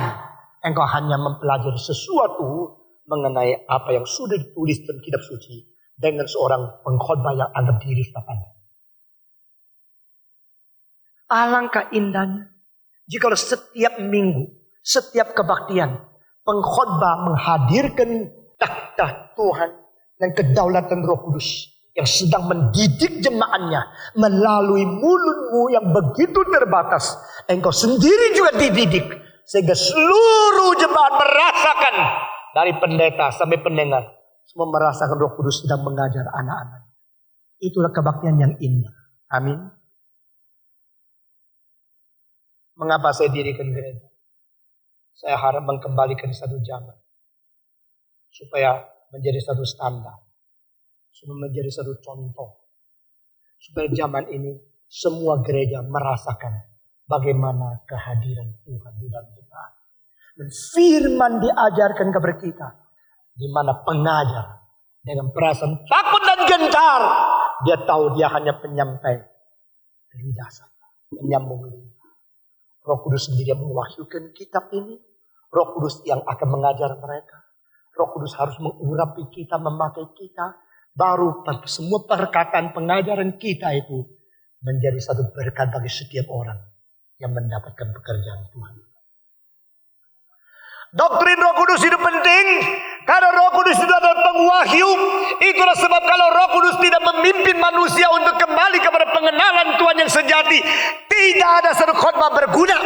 engkau hanya mempelajari sesuatu mengenai apa yang sudah ditulis dalam kitab suci dengan seorang pengkhotbah yang anggap diri sudah pandai. Alangkah indahnya jika setiap minggu, setiap kebaktian, Pengkhotbah menghadirkan takhta Tuhan dan kedaulatan Roh Kudus yang sedang mendidik jemaatnya melalui mulutmu yang begitu terbatas. Engkau sendiri juga dididik sehingga seluruh jemaat merasakan, dari pendeta sampai pendengar, semua merasakan Roh Kudus sedang mengajar anak-anak. Itulah kebaktian yang indah. Amin. Mengapa saya dirikan gereja? Saya harap mengembalikan satu zaman supaya menjadi satu standar, supaya menjadi satu contoh, supaya zaman ini semua gereja merasakan bagaimana kehadiran Tuhan di dalam jemaat. Dan firman diajarkan kepada kita, di mana pengajar dengan perasaan takut dan gentar, dia tahu dia hanya penyampai dari dasar, menyambung lidah. Roh Kudus sendiri yang mewahyukan kitab ini. Roh Kudus yang akan mengajar mereka. Roh Kudus harus mengurapi kita, memakai kita. Baru semua perkataan pengajaran kita itu menjadi satu berkat bagi setiap orang yang mendapatkan pekerjaan Tuhan. Doktrin Roh Kudus itu penting karena Roh Kudus itu adalah pengwahyu. Itulah sebab kalau Roh Kudus tidak memimpin manusia untuk kembali kepada pengenalan Tuhan yang sejati, tidak ada satu khotbah berguna,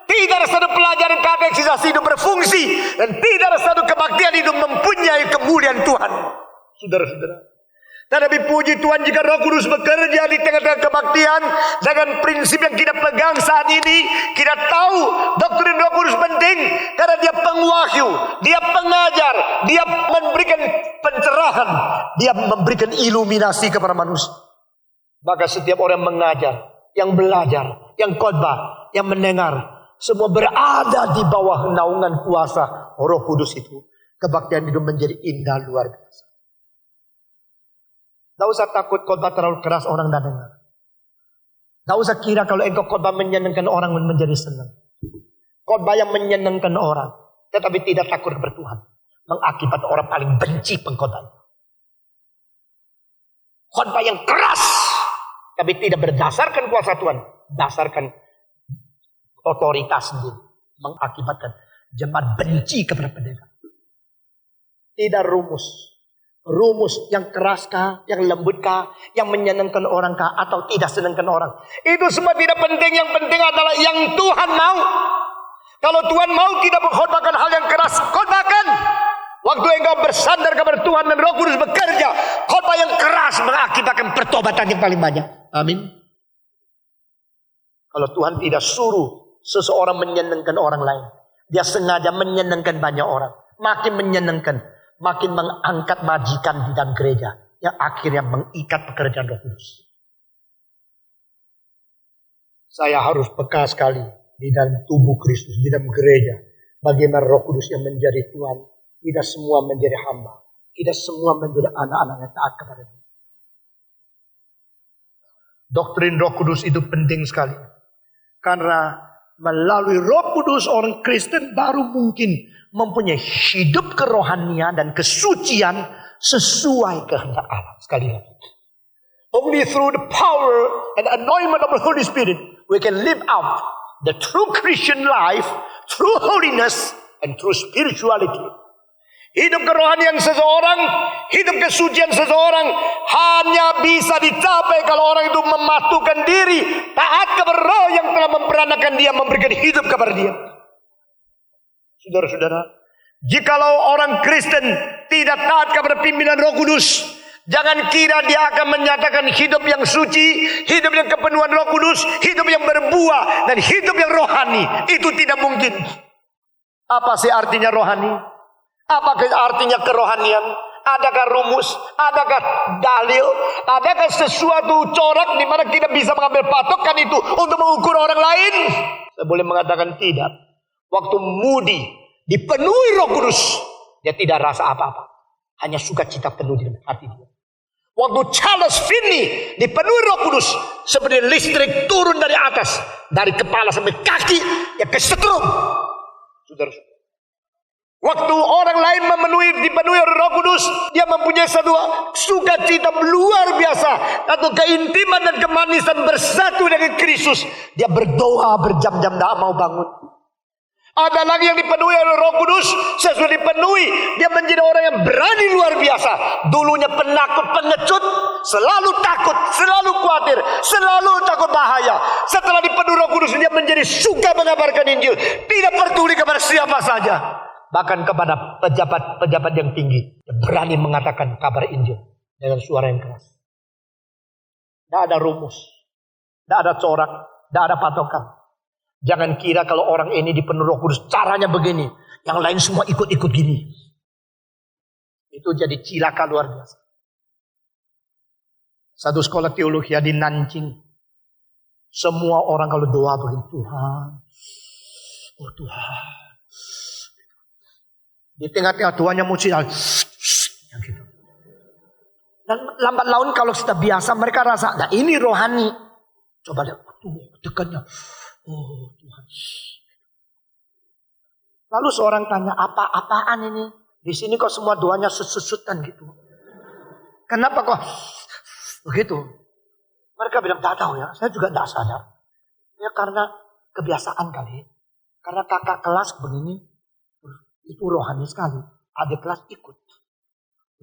tidak ada satu pelajaran katekisasi itu berfungsi, dan tidak ada satu kebaktian itu mempunyai kemuliaan Tuhan. Saudara-saudara, tetapi puji Tuhan jika Roh Kudus bekerja di tengah-tengah kebaktian dengan prinsip yang kita pegang saat ini. Kita tahu doktrin Roh Kudus penting karena dia pengwahyu, dia pengajar, dia memberikan pencerahan, dia memberikan iluminasi kepada manusia. Maka setiap orang mengajar, yang belajar, yang khotbah, yang mendengar, semua berada di bawah naungan kuasa Roh Kudus itu. Kebaktian itu menjadi indah luar biasa. Tidak usah takut khotbah terlalu keras orang tidak dengar. Tidak usah kira kalau engkau khotbah menyenangkan orang menjadi senang. Khotbah yang menyenangkan orang tetapi tidak takut kepada Tuhan mengakibatkan orang paling benci pengkhotbah. Khotbah yang keras tapi tidak berdasarkan kuasa Tuhan, dasarkan otoritas sendiri, mengakibatkan jemaat benci kepada pendeta. Tidak rumus yang keraskah, yang lembutkah, yang menyenangkan orangkah, atau tidak senangkan orang. Itu semua tidak penting. Yang penting adalah yang Tuhan mau. Kalau Tuhan mau kita mengkhotbahkan hal yang keras, khotbahkan. Waktu engkau bersandar kepada Tuhan dan Roh Kudus bekerja, khotbah yang keras mengakibatkan pertobatan yang paling banyak. Amin. Kalau Tuhan tidak suruh seseorang menyenangkan orang lain, dia sengaja menyenangkan banyak orang, makin menyenangkan, makin mengangkat majikan di dalam gereja yang akhirnya mengikat pekerjaan Roh Kudus. Saya harus peka sekali di dalam tubuh Kristus, di dalam gereja. Bagaimana Roh Kudus yang menjadi Tuhan, tidak semua menjadi hamba, tidak semua menjadi anak-anak yang taat kepada Dia. Doktrin Roh Kudus itu penting sekali. Karena melalui Roh Kudus orang Kristen baru mungkin mempunyai hidup kerohanian dan kesucian sesuai kehendak Allah. Sekali lagi, only through the power and anointment of the Holy Spirit we can live out the true Christian life, true holiness and true spirituality. Hidup kerohanian seseorang, hidup kesucian seseorang hanya bisa dicapai kalau orang itu mematukan diri, taat kepada Roh yang telah memperanakan dia, memberikan hidup kepada dia. Saudara-saudara, jikalau orang Kristen tidak taat kepada pimpinan Roh Kudus, jangan kira dia akan menyatakan hidup yang suci, hidup yang kepenuhan Roh Kudus, hidup yang berbuah, dan hidup yang rohani. Itu tidak mungkin. Apa sih artinya rohani? Apakah artinya kerohanian? Adakah rumus? Adakah dalil? Adakah sesuatu corak di mana kita bisa mengambil patokan itu untuk mengukur orang lain? Saya boleh mengatakan tidak. Waktu Moody dipenuhi Roh Kudus, dia tidak rasa apa-apa, hanya sukacita penuh di dalam hati dia. Waktu Charles Finney dipenuhi Roh Kudus, seperti listrik turun dari atas, dari kepala sampai kaki, ya kesetrum. Saudara-saudara, waktu orang lain dipenuhi Roh Kudus, dia mempunyai satu sukacita luar biasa, atau keintiman dan kemanisan bersatu dengan Kristus. Dia berdoa berjam-jam, tidak mau bangun. Ada lagi yang dipenuhi oleh Roh Kudus. Sesudah dipenuhi, dia menjadi orang yang berani luar biasa. Dulunya penakut, pengecut, selalu takut, selalu khawatir, selalu takut bahaya. Setelah dipenuhi Roh Kudus, dia menjadi suka mengabarkan Injil, tidak peduli kepada siapa saja, bahkan kepada pejabat-pejabat yang tinggi. Dia berani mengatakan kabar Injil dengan suara yang keras. Tidak ada rumus, tidak ada corak, tidak ada patokan. Jangan kira kalau orang ini dipenuhi Roh Kudus caranya begini, yang lain semua ikut-ikut gini. Itu jadi cilaka luar biasa. Satu sekolah teologi di Nanjing, semua orang kalau doa begini, Tuhan, oh Tuhan. Di tengah-tengah doanya mesti yang gitu. Dan lambat laun kalau sudah biasa mereka rasa, nah ini rohani. Coba lihat, dekatnya. Oh Tuhan. Lalu seorang tanya, apaan ini? Di sini kok semua doanya susut-susutan gitu. Kenapa kok begitu? Mereka bilang, tak tahu ya. Saya juga tidak sadar. Ya karena kebiasaan kali. Karena kakak kelas begini, itu rohani sekali. Adik kelas ikut.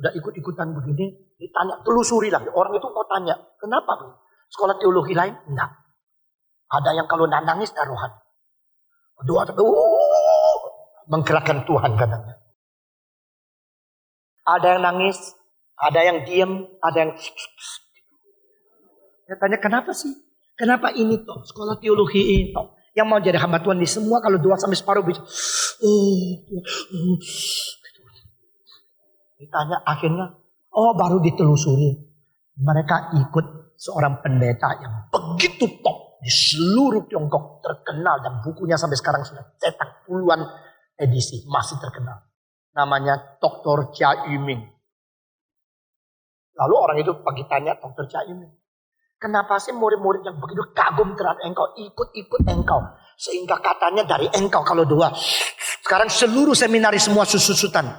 Udah ikut-ikutan begini, ditanya, telusuri lagi. Orang itu mau tanya, kenapa? Sekolah teologi lain? Enggak. Ada yang kalau nangis dah rohani. Doa menggerakkan Tuhan katanya. Ada yang nangis, ada yang diam, ada yang saya tanya kenapa sih? Kenapa ini toh? Sekolah teologi ini toh. Yang mau jadi hamba Tuhan di semua kalau doa sampai separuh bisa. Ditanya akhirnya, baru ditelusuri. Mereka ikut seorang pendeta yang begitu top. Di seluruh Tiongkok terkenal dan bukunya sampai sekarang sudah cetak puluhan edisi, masih terkenal. Namanya Dr. Chia Yiming. Lalu orang itu pagi tanya Dr. Chia Yiming, kenapa sih murid-murid yang begitu kagum terhadap engkau, ikut-ikut engkau, sehingga katanya dari engkau kalau doa. Sekarang seluruh seminaris semua susutan.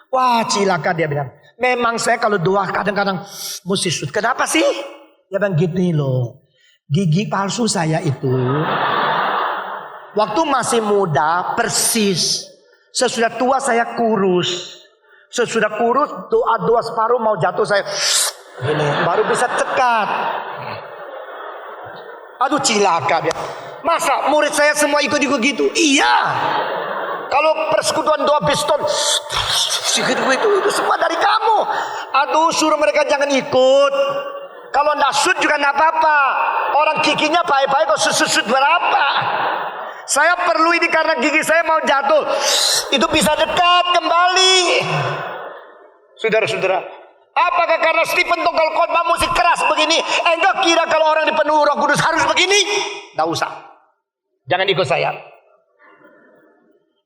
Wah cilaka dia bilang. Memang saya kalau doa kadang-kadang mesti susut. Kenapa sih? Ya bang gini loh, gigi palsu saya itu waktu masih muda persis, sesudah tua saya kurus, sesudah kurus doa separuh mau jatuh saya gini baru bisa cekat. Aduh cilaka dia. Masa murid saya semua ikut-ikut gitu? Iya. Kalau persekutuan doa Biston itu semua dari kamu. Aduh suruh mereka jangan ikut. Kalau ndak sud juga ndak apa-apa. Orang giginya baik-baik kok susut berapa? Saya perlu ini karena gigi saya mau jatuh. Itu bisa dekat kembali. Saudara-saudara, apakah karena Stephen Tonggal khotbah musik keras begini? Engkau kira kalau orang dipenuhi Roh Kudus harus begini? Ndak usah. Jangan ikut saya.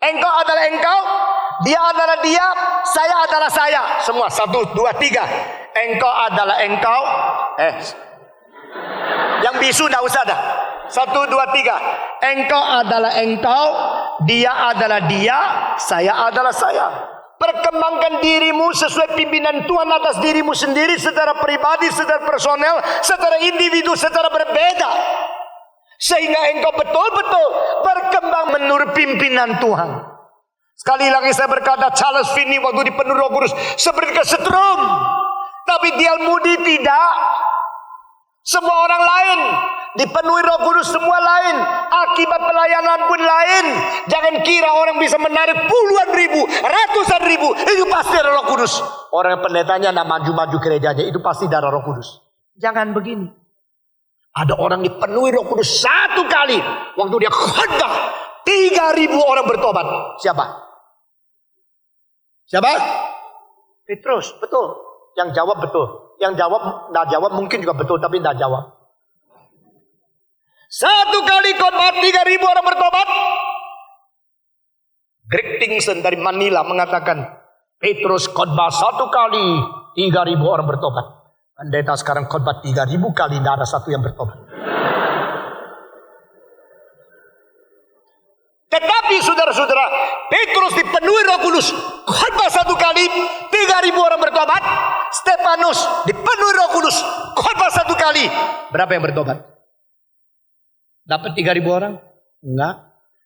Engkau adalah engkau, dia adalah dia, saya adalah saya. Semua 1, 2, 3. Engkau adalah engkau. Yang bisu tidak usah dah. 1, 2, 3. Engkau adalah engkau, dia adalah dia, saya adalah saya. Perkembangkan dirimu sesuai pimpinan Tuhan atas dirimu sendiri, secara pribadi, secara personal, secara individu, secara berbeda. Sehingga engkau betul-betul berkembang menurut pimpinan Tuhan. Sekali lagi saya berkata, Charles Finney waktu dipenuhi Roh Kudus seperti kesetrum. Tapi Dial Moody tidak. Semua orang lain dipenuhi Roh Kudus semua lain. Akibat pelayanan pun lain. Jangan kira orang bisa menarik puluhan ribu, ratusan ribu. Itu pasti ada Roh Kudus. Orang pendetanya nak maju-maju gerejanya, itu pasti ada Roh Kudus. Jangan begini. Ada orang dipenuhi Roh Kudus satu kali. Waktu dia khotbah 3.000 orang bertobat. Siapa? Petrus, betul. Yang jawab betul. Yang jawab, tidak jawab mungkin juga betul, tapi tidak jawab. Satu kali khotbah 3.000 orang bertobat. Greg Tingson dari Manila mengatakan, Petrus khotbah satu kali 3.000 orang bertobat. Pendeta sekarang khotbah 3.000 kali, tidak ada satu yang bertobat. Tetapi saudara-saudara, Petrus dipenuhi Roh Kudus, khotbah satu kali 3.000 orang bertobat. Stefanus dipenuhi Roh Kudus, khotbah satu kali. Berapa yang bertobat? Dapat 3.000 orang? Enggak.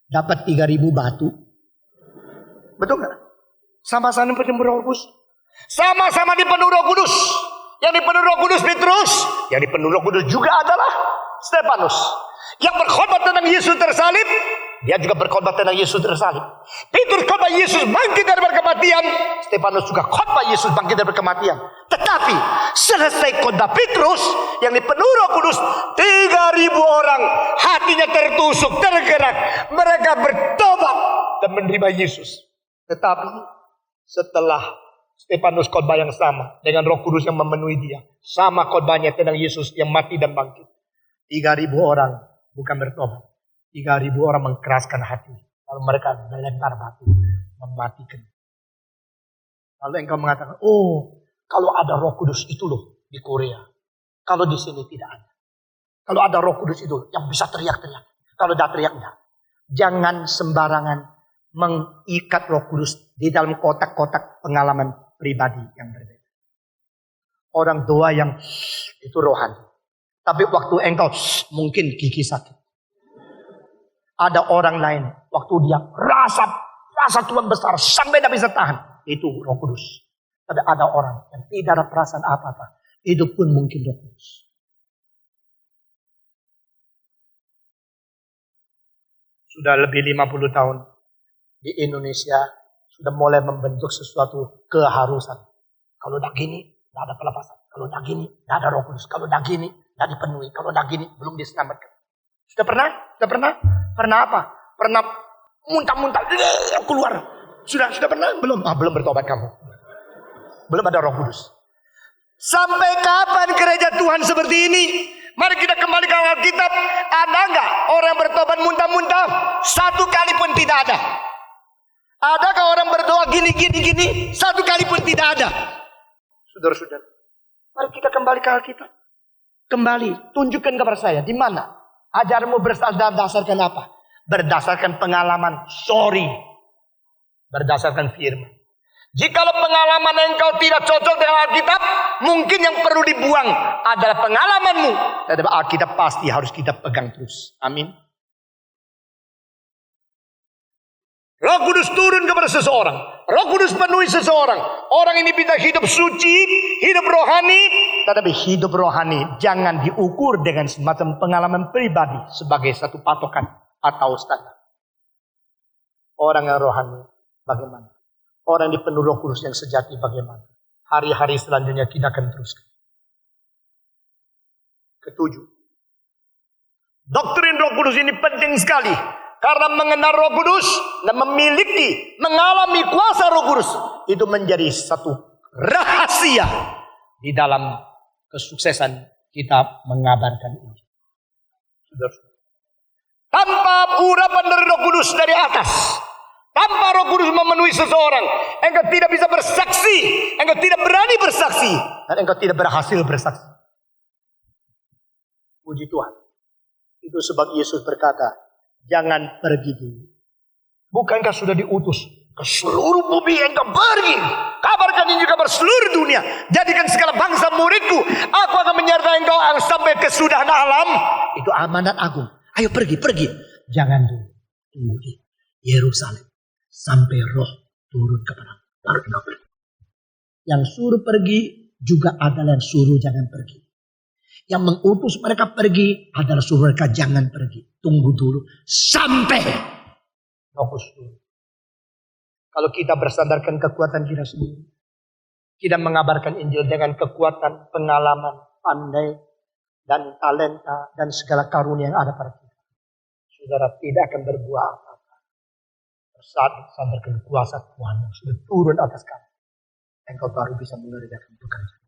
Dapat 3.000 batu. Betul nggak? Sama-sama dipenuhi Roh Kudus. Sama-sama dipenuhi Roh Kudus. Yang dipenuhi Roh Kudus Petrus. Yang dipenuhi Roh Kudus juga adalah Stefanus. Yang berkhotbah tentang Yesus tersalib, dia juga berkhotbah tentang Yesus tersalib. Petrus khotbah Yesus bangkit dari kematian. Stefanus juga khotbah Yesus bangkit dari kematian. Tetapi selesai khotbah Petrus yang dipenuhi Roh Kudus, 3.000 orang hatinya tertusuk, tergerak. Mereka bertobat dan menerima Yesus. Tetapi setelah Stefanus khotbah yang sama dengan Roh Kudus yang memenuhi dia, sama khotbahnya tentang Yesus yang mati dan bangkit, 3.000 orang bukan bertobat. 3.000 orang mengkeraskan hati. Lalu mereka melempar batu, mematikan. Lalu engkau mengatakan, oh, kalau ada Roh Kudus itu loh di Korea. Kalau di sini tidak ada. Kalau ada Roh Kudus itu yang bisa teriak-teriak. Kalau tidak teriak, enggak. Jangan sembarangan mengikat Roh Kudus di dalam kotak-kotak pengalaman pribadi yang berbeda. Orang doa yang itu rohani. Tapi waktu engkau mungkin gigi sakit. Ada orang lain waktu dia rasa Tuhan besar sampai tidak bisa tahan. Itu Roh Kudus. Tapi ada orang yang tidak ada perasaan apa-apa. Itu pun mungkin Roh Kudus. Sudah lebih 50 tahun di Indonesia sudah mulai membentuk sesuatu keharusan. Kalau tidak gini, tidak ada pelepasan. Kalau tidak gini, tidak ada Roh Kudus. Kalau tidak gini, tidak dipenuhi. Kalau tidak gini, belum diselamatkan. Sudah pernah? Sudah pernah? Pernah apa? Pernah muntah-muntah keluar. Sudah pernah? Belum? Belum bertobat kamu. Belum ada Roh Kudus. Sampai kapan gereja Tuhan seperti ini? Mari kita kembali ke Alkitab. Ada enggak orang bertobat muntah-muntah? Satu kali pun tidak ada. Adakah orang berdoa gini? Satu kali pun tidak ada. Saudara-saudara, mari kita kembali ke Alkitab. Kembali, tunjukkan kepada saya di mana ajarmu berdasarkan apa? Berdasarkan pengalaman, berdasarkan firman. Jikalau pengalaman engkau tidak cocok dengan Alkitab, mungkin yang perlu dibuang adalah pengalamanmu. Tetapi Alkitab pasti harus kita pegang terus. Amin. Roh Kudus turun kepada seseorang. Roh Kudus penuhi seseorang. Orang ini bisa hidup suci, hidup rohani. Tetapi hidup rohani jangan diukur dengan semacam pengalaman pribadi sebagai satu patokan atau standar. Orang yang rohani bagaimana? Orang yang dipenuhi Roh Kudus yang sejati bagaimana? Hari-hari selanjutnya kita akan teruskan. Ketujuh, doktrin Roh Kudus ini penting sekali. Karena mengenal Roh Kudus dan mengalami kuasa Roh Kudus, itu menjadi satu rahasia di dalam kesuksesan kita mengabarkan Injil. Tanpa urapan dari Roh Kudus dari atas, tanpa Roh Kudus memenuhi seseorang, engkau tidak bisa bersaksi, engkau tidak berani bersaksi, dan engkau tidak berhasil bersaksi. Puji Tuhan. Itu sebab Yesus berkata, jangan pergi dulu. Bukankah sudah diutus ke seluruh bumi, engkau pergi, kabarkan Injil kabar seluruh dunia, jadikan segala bangsa muridku. Aku akan menyertai engkau sampai kesudahan alam. Itu amanat agung. Ayo pergi. Jangan dulu, tunggu di Yerusalem sampai Roh turun kepada baru engkau pergi. Yang suruh pergi juga adalah yang suruh jangan pergi. Yang mengutus mereka pergi adalah suruh mereka jangan pergi. Tunggu dulu sampai Roh Kudus turun. Kalau kita bersandarkan kekuatan kita sendiri, kita mengabarkan Injil dengan kekuatan, pengalaman, pandai, dan talenta, dan segala karunia yang ada pada kita, saudara tidak akan berbuah apa-apa. Saat sandarkan kuasa Tuhan yang sudah turun atas kamu, engkau baru bisa mengerjakan pekerjaan.